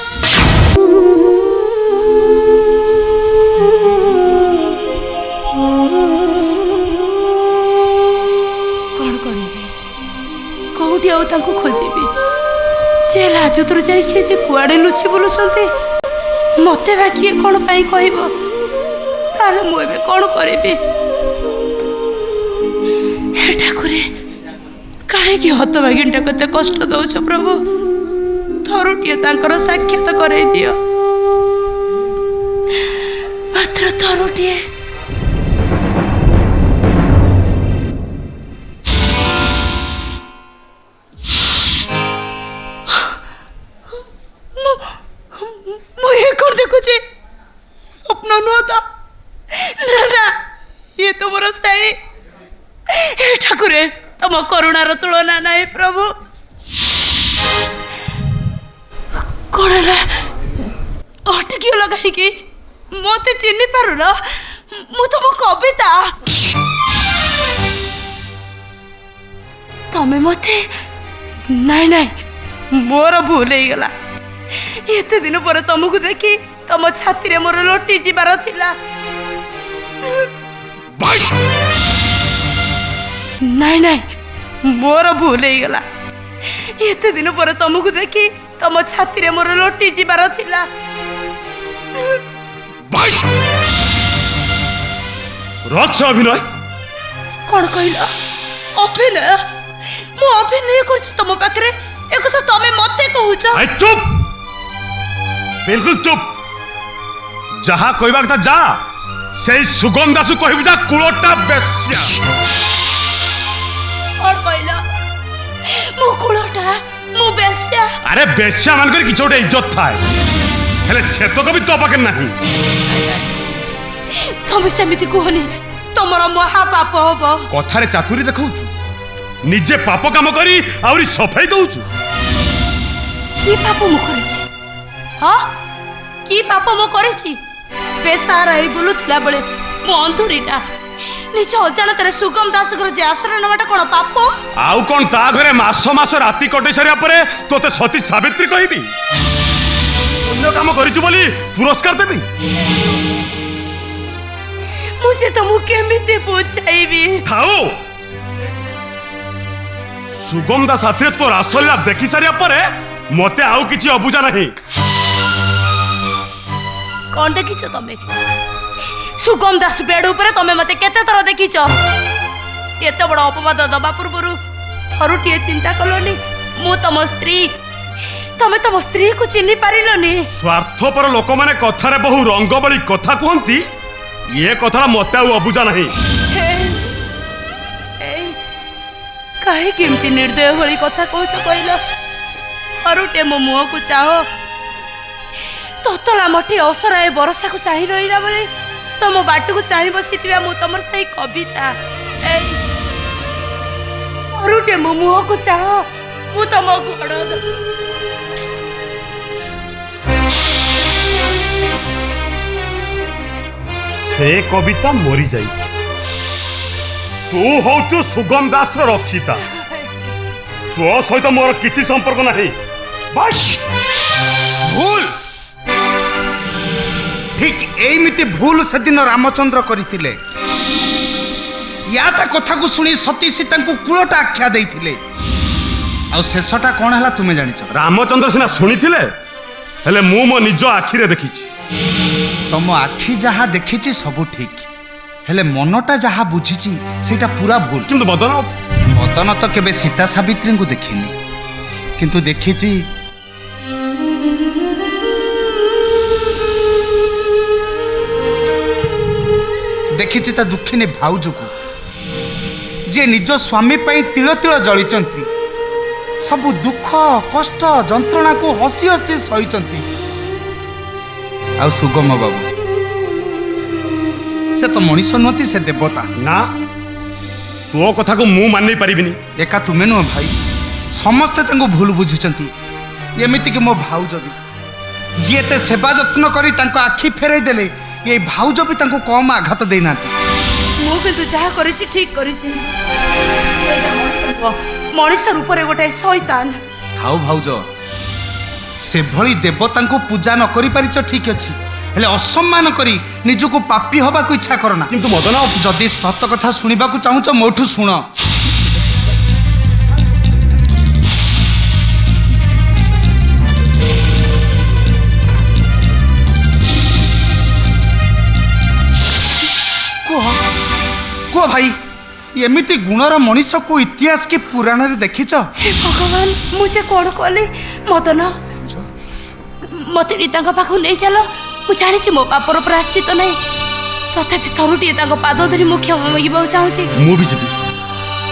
जे राजूतर जाई से जे कुआडे लुचि बोलुछन्ते मते बाकी कोन पाई कहबो ताले मु एबे कोन करबी हे ठाकुरे काहे कि हतभागिनटा कते कष्ट दउछ प्रभु थरुटिए तांकर साक्षात कराई दियो मात्र थरुटिए स्वप्न नुह तो ना ना ये तो मोर सही हे ठाकुरे तुम करुणार तुलना नहीं प्रभु कौन अटकी लगे कि मत चिन्ह पारुन मु तुम कविता तमें मते नाई नाई मोर भूल हो गला एते दिन पर तुमको देखी तुम छाती रे मोर लोटी जीवार थिला नाई नाई मोर भूल हो गला एते दिन पर तुमको देखी तुम छाती रे मोर लोटी जीवार थिला रक्ष अभिनय कौन कहल अभिनय मु अभिनय कर तुम पाखे एक तो तमें मते कहूच चुप बिल्कुल चुप जहा कहबा कथा जा से सुगम दासु कहबी जा कुलटा बेस्या और कहल मु कुलटा मु बेस्या अरे बेस्या मान कर किछ गोटे इज्जत थाए हेले से तो कभी तो पाके नहीं तमें सेमिति कहनी तमर महापाप हबो कथारे चातुरी देखौछु निजे पाप काम करी आउरी सफाई दउछु की पाप मु करिछि हां की पाप मु करिछि बेसारा ए बुलुथिला बेले मो अंधुरीटा निज अजाणतारे सुगम दासगर जे आश्रय नवाटा कोन पाप आउ कोन ता घरे मास मास राति कटे सरिया परे तोते सती सावित्री कहबी अन्य काम करिछु बोली पुरस्कार देबी मुझे तो मु केमिते पहुंचाइबी थाओ सुगम दास साथरे तो रासलीला देखि सरिया परे मते आउ किछि अबुझा नहीं कौन देखिछ तमे सुगम दास बेड ऊपर तमे मते केते थर देखिछ एते बड़ अपवाद दबा पूर्वरु थरुटिए चिंता कलोनी मु तम स्त्री तमे तम स्त्री को चिन्हि पारिलोनी स्वार्थपर लोक माने कथारे बहु रंग बली कथा कहंती ये कथा मते आउ अबुझा नहीं काहे केमती निर्दय भली कथा कहछ कहलो थरुटे मो मुह को चाहो ततला मठी असराए बरसा को चाहि रहिला बले तम बाट को चाहि बसितिबा मु तमर सही कविता थरुटे मो मुह को चाहो मु तम गोड़ से कविता मरी जाई तू होचु सुगम दास रक्षिता तो सहित मोर किसी संपर्क नहीं भूल ठीक एमिति भूल से दिन रामचंद्र करथिले या ता कथा को सुनी सती सीता को कुलटा आख्या देइथिले आ शेषटा कोन हला तुमे जानिछ रामचंद्र सिना सुनिथिले हेले मु मो निज आखिरे देखिछि तम आखि जहा देखिछि सब ठीक हेले मनटा जहा बुझिछि सेटा पूरा भूल किंतु बदन तो केबे सीता सावित्री को देखिनी किंतु देखिछि देखिछि ता दुखिनी भाउज को जे निज स्वामी पई तिल तिल जळिचंती सब दुख कष्ट जंत्रणा को हसी हसी सहिचंती आ सुगम बाबू से तो मनीष नुहति से देवता ना तो कथा को मु मान नहीं पारिबिनी एका तुमे नुह भाई समस्ते तांको भूल बुझिचंती एमिति कि मो भाउज भी जी एते सेवा जत्न करी तांको आखि फेरै देले ये भाउज भी तांको कम आघात देई नाती मु किंतु जहा करिछि ठीक करिछि मनीष रूप रे गोटे शैतान हाउ भाउज से भली देवता को पूजा न करि परिछ ठीक अछि हेले असम्मान करी निजको पापी हबा को इच्छा करना किंतु मदन जदि सत कथा सुनिबा को चाहूछ मोठू सुन भाई एमिति गुणर मनीष को इतिहास की पुराण रे देखिच हे भगवान मुझे कौन कले मदन मत पाखु ले चल मु जानी मो पापर प्राश्चित नहीं तथापि थरुटी पाद धरी मु क्षमा मागिबा चाहूची मु भी जीवी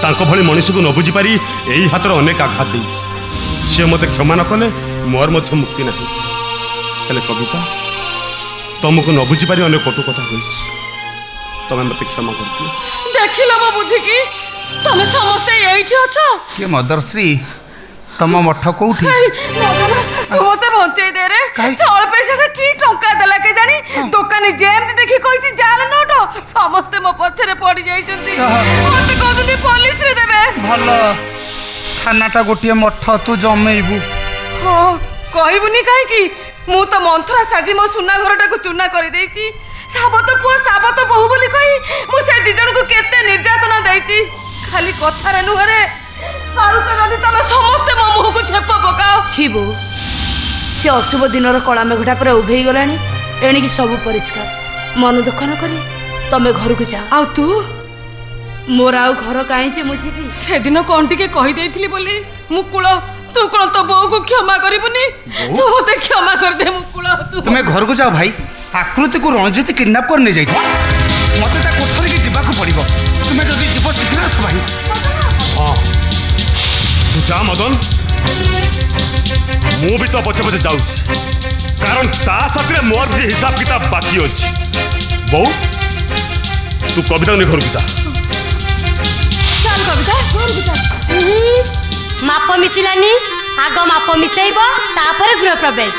तांको भली मनीष को न बुझी पारी एही हातर अनेक आघात देइछि से मते क्षमा न कले मोर मध्य मुक्ति नहीं हेले कविता तुमको न बुझी पारी अनेक कटु कथा होइछि तमे मते क्षमा करदियो देखिलो मो बुद्धि की तमे समस्ते एइठी अछ के मदरश्री तम मठ कोठी मते बंचै दे रे सळ पैसा की टंका देला के जानी दुकानी जेमति देखि कहिति जाल नोट समस्ते मो पछरे पड़ी जाई छथि मते कहथि पुलिस रे देबे भलो थानाटा गोटिए मठ तू जमेइबू हां कहबुनी काहे की मु तो मंत्रा साजी मो सुना घरटा को चूना कर देइची साबत पुआ साबत बहु बोली कही मु से दिजन को केते निर्यातना देइची खाली कथारे नुहरे आरु तो जदी तमे समस्त मो मुह को छेप पकाओ छिबो से अशुभ दिनर कला मेघटा पर उभेई गलानी एणिकी सब परिष्कार मन दुख न करी तमे घर को जा आ तू मोर आउ घर काई जे मुझी भी से दिन कोन टिके कहि देइथिली बोली मुकुल तू कोन तो बो को क्षमा करिबुनी तू मते क्षमा कर दे मुकुल तू तुम्हें घर को जाओ भाई आकृति को रणजित किडनैप करने जाई मते ता कोठरी की जिबा को पड़िबो तुम्हें जदी जीव शीघ्र आस भाई हां तू जा मदन मु भी तो पछे पछे जाऊ कारण ता साथे मोर भी हिसाब किताब बाकी अछि बहु तू कविता ने घर की जा चल कविता घर को जा माप मिसिलानी आग माप मिसेइब तापर गृह प्रवेश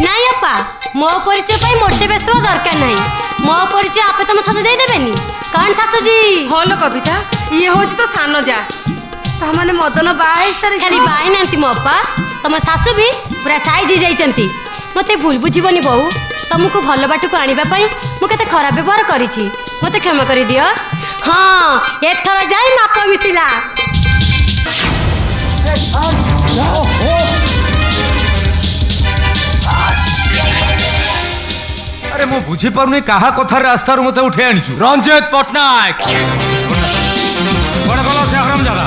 नाई अपा मो परिचय पाई मोटे बेसवा दरकार नहीं मो परिचय आपे तुम सासु दे देबेनी कौन सासु जी हलो कविता ये होची तो सानो जा ता माने मदन बाई सर खाली बाई नांती मो अपा तुम सासु भी पूरा साइज जाइचंती मते भूल बुझिबनी बहु तुमको भल बाट को आनिबा पई मु केते खराब व्यवहार करिछि मते क्षमा करि दियो हां एथर जाई माप मिसिला अरे मु बुझी पारुनी काहा कथार रास्ता रू मते उठे आनिछु रंजित पटनायक कोन गलो से हराम जादा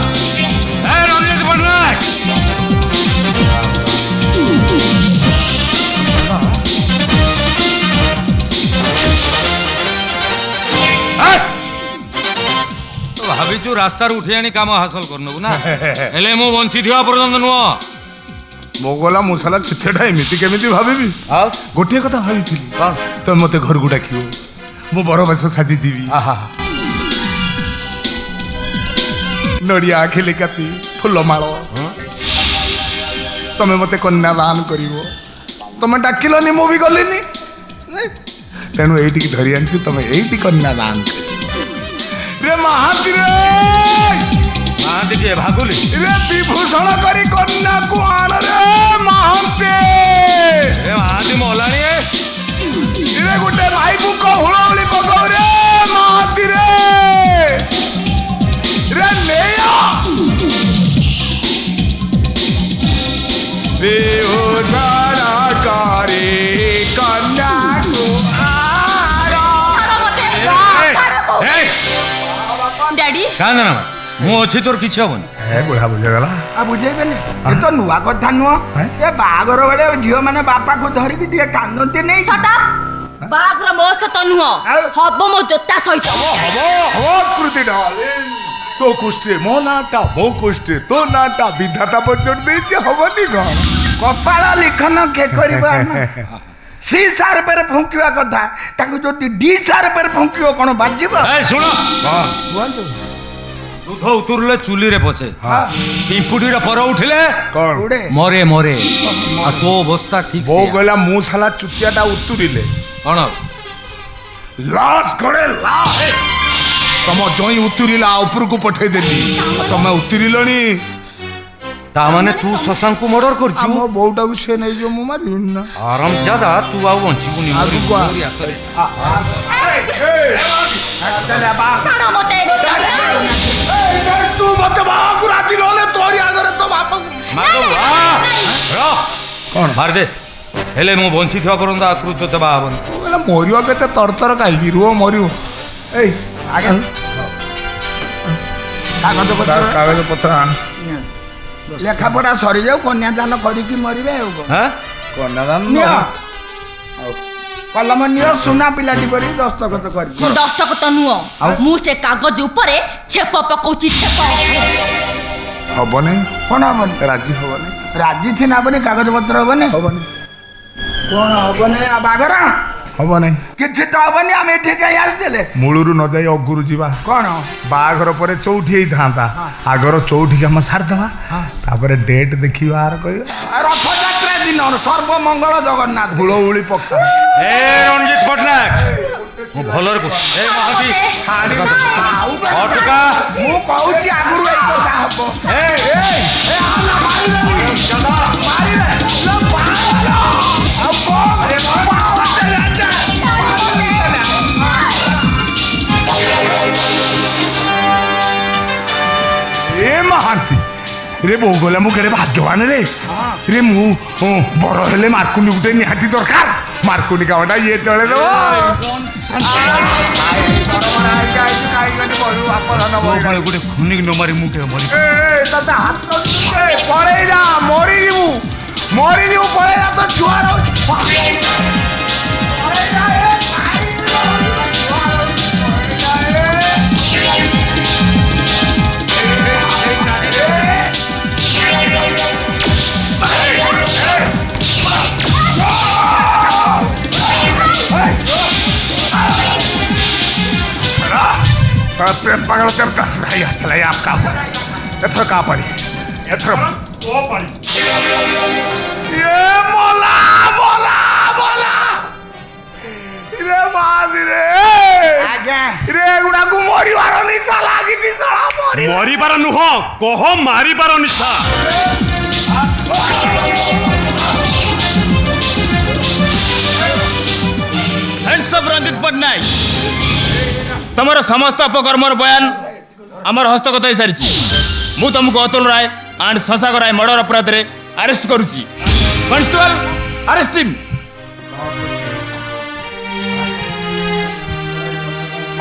ए रंजित पटनायक तो भाबिछु रास्ता रू उठे आनी काम हासिल करनबु ना एले मु बंची थिया पर्यंत नुआ मोगला मुसाला चिथेटा एमिति केमिति भाबिबी गोटे कथा भाबिथिली तो मते घर को डाकियो मो बर बस साजी जीवी नड़िया आखिले काती फुलमाଳ तमे मते कन्या दान करिवो तमे डाकिलनी मु भी गलिनी तेणु एठी की धरि आनछु तमे एठी कन्या दान करिवो रे महाती रे महांती के भागुली रे विभूषण करी कन्या को आण रे महांती ए महांती मोलानी रे गोटे भाई को कहुळवली पकाऊ रे महांती रे रे नेया विभूषण करी कन्या को डैडी कांदना मु अछि तोर किछ हबन ए बुढ़ा बुझेगला आ बुझेबेनी ए तो नुआ कथा नुह ए बागर बेले झियो माने बापा को धरि कि दिए कांदते नहीं छटा बाघर मोस तो नुह हबो मो जोता सहित हबो कृति ढाले तो कुष्टे मो नाटा मो कुष्टे तो नाटा विधाता बजट देछि हबनी गण कपाल लिखन के करबा सी सार पर फुंकिवा कथा ताकू जति डी सार पर फुंकियो कोन बाजिबो ए सुनो बुझंतु दूध उतुरले चुली रे बसे पिंपुडी रे पर उठिले कौन उड़े मरे मरे आ तो अवस्था ठीक बो से गला मु साला चुतियाटा उतुरिले कोन लाश गड़े लाश तम जई उतुरिला ऊपर को पठे देली तमे उतुरिलनी ता माने तू शशांक को मर्डर करछु हम बोउटा को से नै जो मु मारी ना आराम ज्यादा तू आउ बंचीबुनी आगु को चले बा तू मत बागु राजी रोले तोरी आगरे तो बाप मारो रो कोन मार दे हेले मु बंची थिया परंदा आकृत ते बाबन बोला मोरियो केते तरतर काई रुओ मोरियो এই আগে কাগজ পତ୍ର লেখাপড়া ସରିଯାଉ କନ୍ୟାଦାନ କରିକି ମରିବେ ଆଉ କନ୍ୟାଦାନ କଲମ ନିଅ ସୁନା ପିଲାଟି ପରି ଦସ୍ତଖତ କରି ଦସ୍ତଖତ ନୁହଁ ମୁଁ ସେ କାଗଜ ଉପରେ ଛେପ ପକଉଛି ଛେପ ହବନି କଣ ହବନି ରାଜି ହବନି ରାଜି ଥିନା ହବନି କାଗଜ ପତ୍ର ହବନି ହବନି କଣ ହବନି ବାଘର ହବନି କିଛି ତ ହବନି ଆମେ ଏଠି କାହିଁ ଆସିଥିଲେ ମୂଳରୁ ନ ଯାଇ ଅଗୁରୁ ଯିବା କଣ ବାହାଘର ପରେ ଚଉଠି ହେଇଥାନ୍ତା ଆଗର ଚଉଠି କାମ ସାରିଦେବା ତାପରେ ଡେଟ୍ ଦେଖି ବାହାର କରିବା ରଥଯାତ୍ରା ଦିନ ସର୍ବମଙ୍ଗଳ ଜଗନ୍ନାଥ ହୁଳହୁଳି ପକ୍କା ଏ ରଣଜିତ ପଟ୍ଟନାୟକ ମୁଁ ଭଲରେ କହୁଛି ଏ ମହାନ୍ତି ଅଟକା ମୁଁ କହୁଛି ଆଗରୁ ଏଇ କଥା ହବ ଏ ମହାନ୍ତି ରେ ବୋଉ ଗଲା ମୁଁ କେଡ଼େ ଭାଗ୍ୟବାନ ରେ ମୁଁ ବଡ଼ ହେଲେ ମାର୍କୁଣ୍ଡି ଗୋଟେ ନିହାତି ଦରକାର ମାର୍କୁଣ୍ଡି କାମଟା ଇଏ ଚଳେଇଦେବ ଗୋଟେ ଖୁନି ନ ମାରି ମୁଁ ଟିକେ ମରି ପଳେଇ ଯା ମରିଯିବୁ ପଳେଇ ଯା ତ ଛୁଆର प्रेम पागल तेरे दस रही है आपका एथर का पड़ी एथर ओ पाड़ी ये मोला मोला मोला रे मादी रे ଆଜ୍ଞା रे गुडा को मोरी वारो निशा लागी थी साला मोरी ମରିବାର ନୁହଁ କହ ମାରିବାର ନିଶା ହ୍ୟାଣ୍ଡସମ୍ ରଞ୍ଜିତ ପଟ୍ଟନାୟକ ତମର ସମସ୍ତ ଅପକର୍ମର ବୟାନ ଆମର ହସ୍ତଗତ ହେଇସାରିଛି ମୁଁ ତମକୁ ଅତୁଲ ରାୟ ଆଣ୍ଡ ଶଶାଙ୍କ ରାୟ ମର୍ଡର ଅପରାଧରେ ଆରେଷ୍ଟ କରୁଛି କନଷ୍ଟେବଲ ଆରେଷ୍ଟ ହିମ୍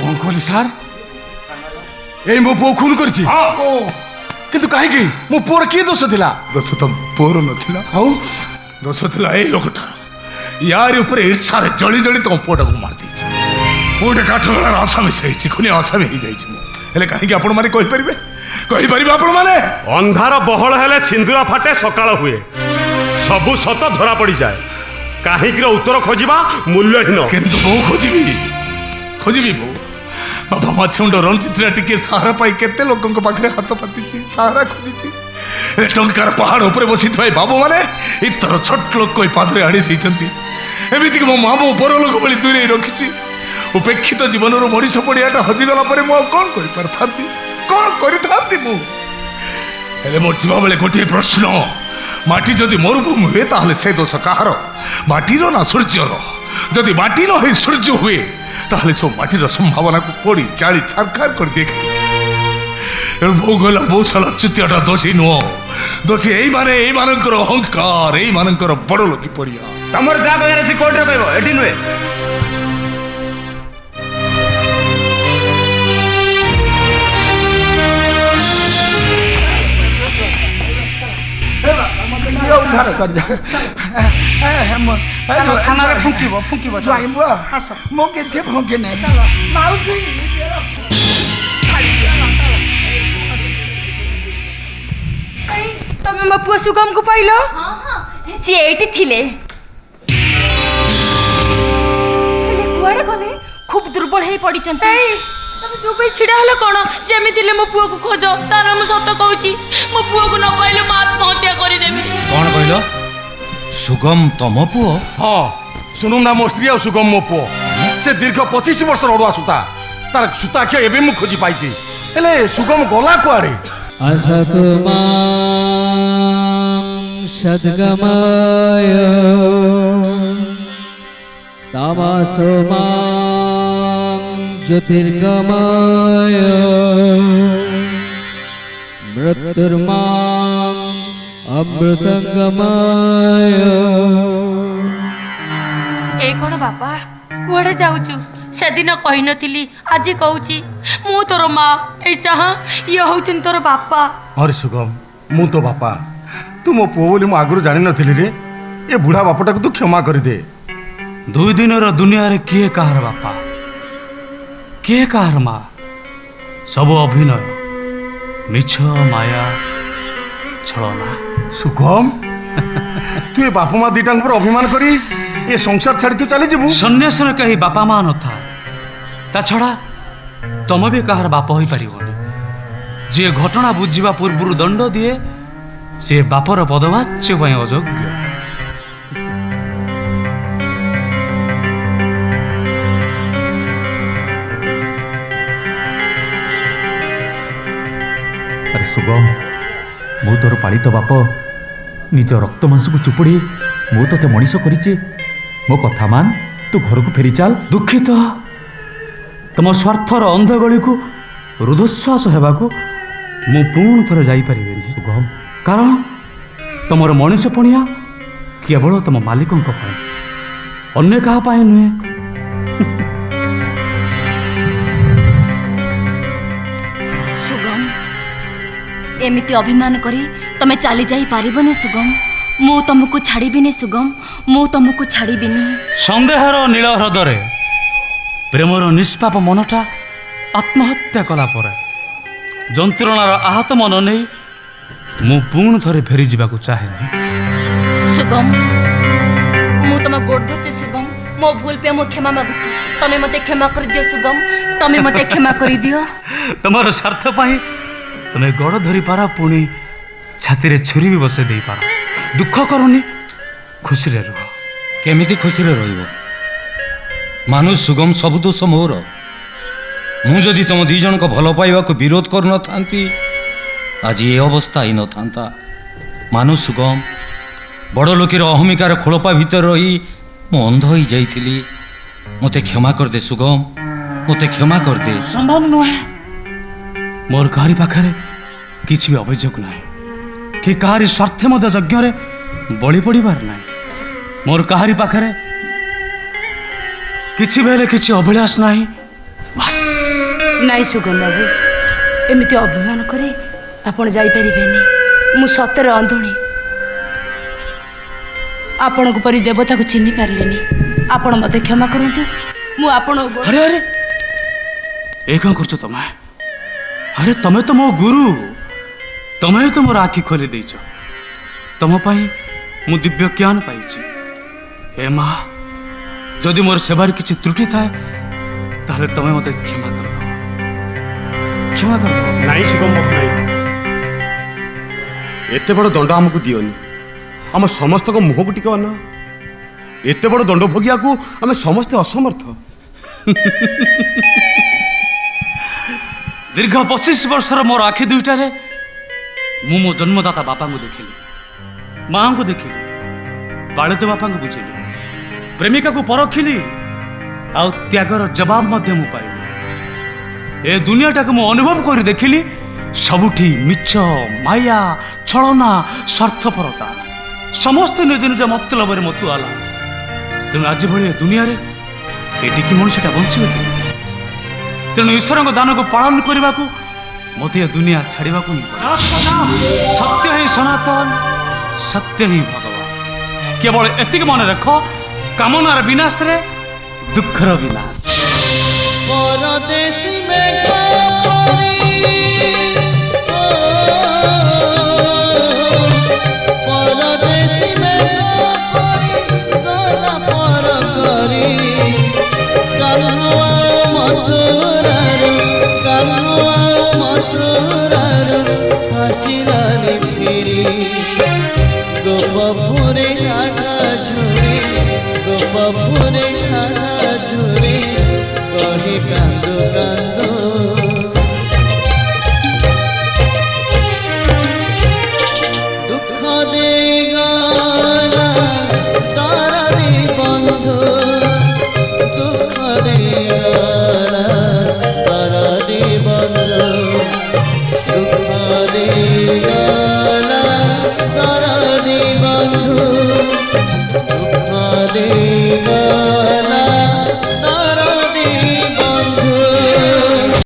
କଣ କହିଲି ସାର୍ ଏଇ ମୋ ପୁଅ ଖୁନ କରିଛି କିନ୍ତୁ କାହିଁକି ମୋ ପୁଅର କି ଦୋଷ ଥିଲା ଦୋଷ ତ ପୁଅର ନଥିଲା ଆଉ ଦୋଷ ଥିଲା ଏଇ ଲୋକଟାର ୟାରି ଉପରେ ଈର୍ଷାରେ ଜଳି ଜଳି ତମ ପୁଅଟାକୁ ମାରିଦେଇଛି ଗୋଟେ କାଠଗଳାର ଆସାମୀ ହେଇଛି ଖୁନି ଆସାମୀ ହେଇଯାଇଛି ମୁଁ ହେଲେ କାହିଁକି ଆପଣମାନେ କହିପାରିବେ ଆପଣମାନେ ଅନ୍ଧାର ବହଳ ହେଲେ ସିନ୍ଦୁର ଫାଟେ ସକାଳ ହୁଏ ସବୁ ସତ ଧରା ପଡ଼ିଯାଏ କାହିଁକିର ଉତ୍ତର ଖୋଜିବା ମୂଲ୍ୟହୀନ କିନ୍ତୁ ବୋଉ ଖୋଜିବି ବୋଉ ବାବା ମାଛୁଣ୍ଡ ରଣଜିତ୍ରା ଟିକେ ସାହାରା ପାଇ କେତେ ଲୋକଙ୍କ ପାଖରେ ହାତ ପାତିଛି ସାହାରା ଖୋଜିଛି ଟଙ୍କାର ପାହାଡ଼ ଉପରେ ବସିଥିବା ଏ ବାବୁମାନେ ଇତର ଛୋଟ ଲୋକ ଏ ପାଦରେ ଆଣି ଦେଇଛନ୍ତି ଏମିତିକି ମୋ ମା ବୋଉ ପରଲୋକ ଭଳି ଦୂରେଇ ରଖିଛି ଉପେକ୍ଷିତ ଜୀବନରୁ ମଣିଷ ପଡ଼ିଆଟା ହଜିଗଲା ପରେ ମୁଁ ଆଉ କ'ଣ କରିଥାନ୍ତି ମୁଁ ହେଲେ ମୋର ଯିବାବେଳେ ଗୋଟିଏ ପ୍ରଶ୍ନ ମାଟି ଯଦି ମରୁଭୂମି ହୁଏ ତାହେଲେ ସେ ଦୋଷ କାହାର ମାଟିର ନା ସୂର୍ଯ୍ୟର ଯଦି ମାଟି ନ ହେଇ ସୂର୍ଯ୍ୟ ହୁଏ ତାହେଲେ ସବୁ ମାଟିର ସମ୍ଭାବନାକୁ ପୋଡ଼ି ଜାଳି ଛାରଖାର କରିଦିଏ ବୋଉ ଗଲା ବୋଉ ସାଲା ଚୁତିଆଟା ଦୋଷୀ ନୁହଁ ଦୋଷୀ ଏଇମାନଙ୍କର ଅହଙ୍କାର ଏଇମାନଙ୍କର ବଡ଼ ଲୋକି ପଡ଼ିଆ ତମର ଯାହା କହିବାର ଅଛି କୋର୍ଟରେ କହିବ ଏଠି ନୁହେଁ ଉଦ୍ଧାର କରିଦିଅ ଥାନାରେ ଫୁଙ୍କିବ ମୁଁ କିଛି ଫୁଙ୍କି ନାହିଁ ତମେ ମୋ ପୁଅ ସୁଗମକୁ ପାଇଲ ସିଏ ଏଇଠି ଥିଲେ ହେଲେ କୁଆଡ଼େ ଗଲେ ଖୁବ୍ ଦୁର୍ବଳ ହେଇ ପଡ଼ିଛନ୍ତି ତମେ ଯୋଉ ପାଇଁ ଛିଡ଼ା ହେଲ କ'ଣ ଯେମିତି ହେଲେ ମୋ ପୁଅକୁ ଖୋଜ ତାର ମୁଁ ସତ କହୁଛି ମୋ ପୁଅକୁ ନ ପାଇଲେ ମୁଁ ଆତ୍ମହତ୍ୟା କରିଦେବି କ'ଣ କହିଲ ସୁଗମ ତମ ପୁଅ ହଁ ସୁନୁନା ମୋ ସ୍ତ୍ରୀ ଆଉ ସୁଗମ ମୋ ପୁଅ ସେ ଦୀର୍ଘ 25 ବର୍ଷର ଅଡ଼ୁଆ ସୂତା ତାର ସୂତାଖିଅ ଏବେ ମୁଁ ଖୋଜି ପାଇଛି ହେଲେ ସୁଗମ ଗଲା କୁଆଡ଼େ असतमां सद्गमय तमसोमां ज्योतिर्गमय मृत्युर्मां अमृतंगमय ଏ କ'ଣ ବାପା କୁଆଡ଼େ ଯାଉଛୁ সেদিন কহিনଥିଲି আজি কହୁছি মু তোর মা এই চাহা ইয়ে হচ্ছেন তোর বাপা। अरे सुगम मु तो बापा तू मो पुओ बोली मु आगु जानि नथिली रे ए बुढ़ा बापटा को तू क्षमा कर दे। दुई दिनर दुनिया रे किए काहर बापा किए काहर माँ सब अभिनय मिछ माया छलना। सुगम तू ए बापा माँ दीटा पर अभिमान करी ए संसार छाड़ी तू चली जीवु। सन्यासर कहीं बापा माँ न था ता छड़ा तुम भी काहर बाप हो पारिबनी। जे घटना बुझिबा पूर्व दंड दिए से बापर पदवाच्य ପାଇଁ अयोग्य। अरे सुगम मु तोर पालित बाप निज रक्त मांस को चुपुड़ी मु तोते मनीष करिछि मो कथा मान तू घर को फेरी चल। दुखित तुम स्वार्थर अंधगली को रुद्धश्वास हेबाकू मु पुणी थरे जाई परिबेनी सुगम कारण तुमर मनीष पणिया केवल तुम मालिकों ପାଇଁ अन्य कहा ପାଇଁ नुहे। सुगम एमिति अभिमान करी तमे चली जाई पारिबनी सुगम मु तुमको छाड़ीबिनी सुगम मु तुमको छाड़ीबिनी। संदेहर नील ह्रदरे प्रेमर निष्पाप मनटा आत्महत्या कला परे जंत्रणार आहत मन नहीं मु पुणी थरे फेरी जावाकू चाहे। सुगम मु तुम गोड़ धरছি सुगम मो भूल पे मु क्षमा मागुची तमे मते क्षमा कर दियो सुगम तमे मते क्षमा कर दियो। तुमर स्वार्थ पाई तुम गड़ धरी पार पुणी छाती रे छुरी भी बसे दे पार दुख करनी खुशी रे रुह। केमिति खुशी रे रहिबो मानुष सुगम सब दोष मोर मु जदि तुम दी जन को भल पाइबा को विरोध कर न थांती आज ये अवस्था ही न थांता। मानुष सुगम बड़ लोकर अहमिकार खोलपा भीतर रही मु अंध हो जाइथिली मते क्षमा कर दे सुगम मते क्षमा कर दे। संभव नुहे मोर कहारी पाखरे किछि भी अभियोग ना कि कहारी स्वार्थ मद यज्ञ रे बलि पड़िबार ना मोर कहारी पाखरे किछि बेले किछि अभिलाष नाही बस। नाई सुगम बाबू एमिति अभिमान करे आपण जाई परिबेनी मु सତରେ अंधुणी आपण को परि देवता को चिन्ह पारलेनी आपण मते क्षमा करंतु मु आपण। अरे अरे ए कौन करछ तुम अरे तमे तो मो गुरु तमे तो मोर आखि खोली देछ तुम पाई मु दिव्य ज्ञान पाइछि। हे माँ जदि मोर सेवार किछि त्रुटि थाए ताहले तमे मते क्षमा कर क्षमा कर। नहीं सुगम बाबू नहीं एते बड़ दंड आमको दियोनी आम समस्त को मुह को टिके अना एते बड़ दंड भोगिया को आम समस्ते असमर्थ। दीर्घ 25 वर्षर मोर आखि दुईटारे मु मो जन्मदाता बापा को देखिली माँ को देखिली बालित बापा को बुझिली प्रेमिका को परखिली आ त्यागर जवाब मध्य मु पाइली ए दुनियाटा को मु अनुभव कर देखिली सबुठी मिछ माया छलना स्वार्थपरता समस्त निज निज मतलब मतुआला तेणु आज भाई दुनिया रे एटी कि मनुष्यटा बंचो तेणु ईश्वर दान को पालन करने को मत दुनिया छाड़ा ही सत्य ही सनातन सत्य ही भगवान केवल एतिक मन रख कामनार विनाश रे दुखर विनाश। परदेसी मेघा परी परदेसी मेघा परी गला पर करी कालुआ मथुरार हसिलानी फिरी गोपपुरे आधा झुरी गोपपुरे आधा झुरी कही कांदो कांदो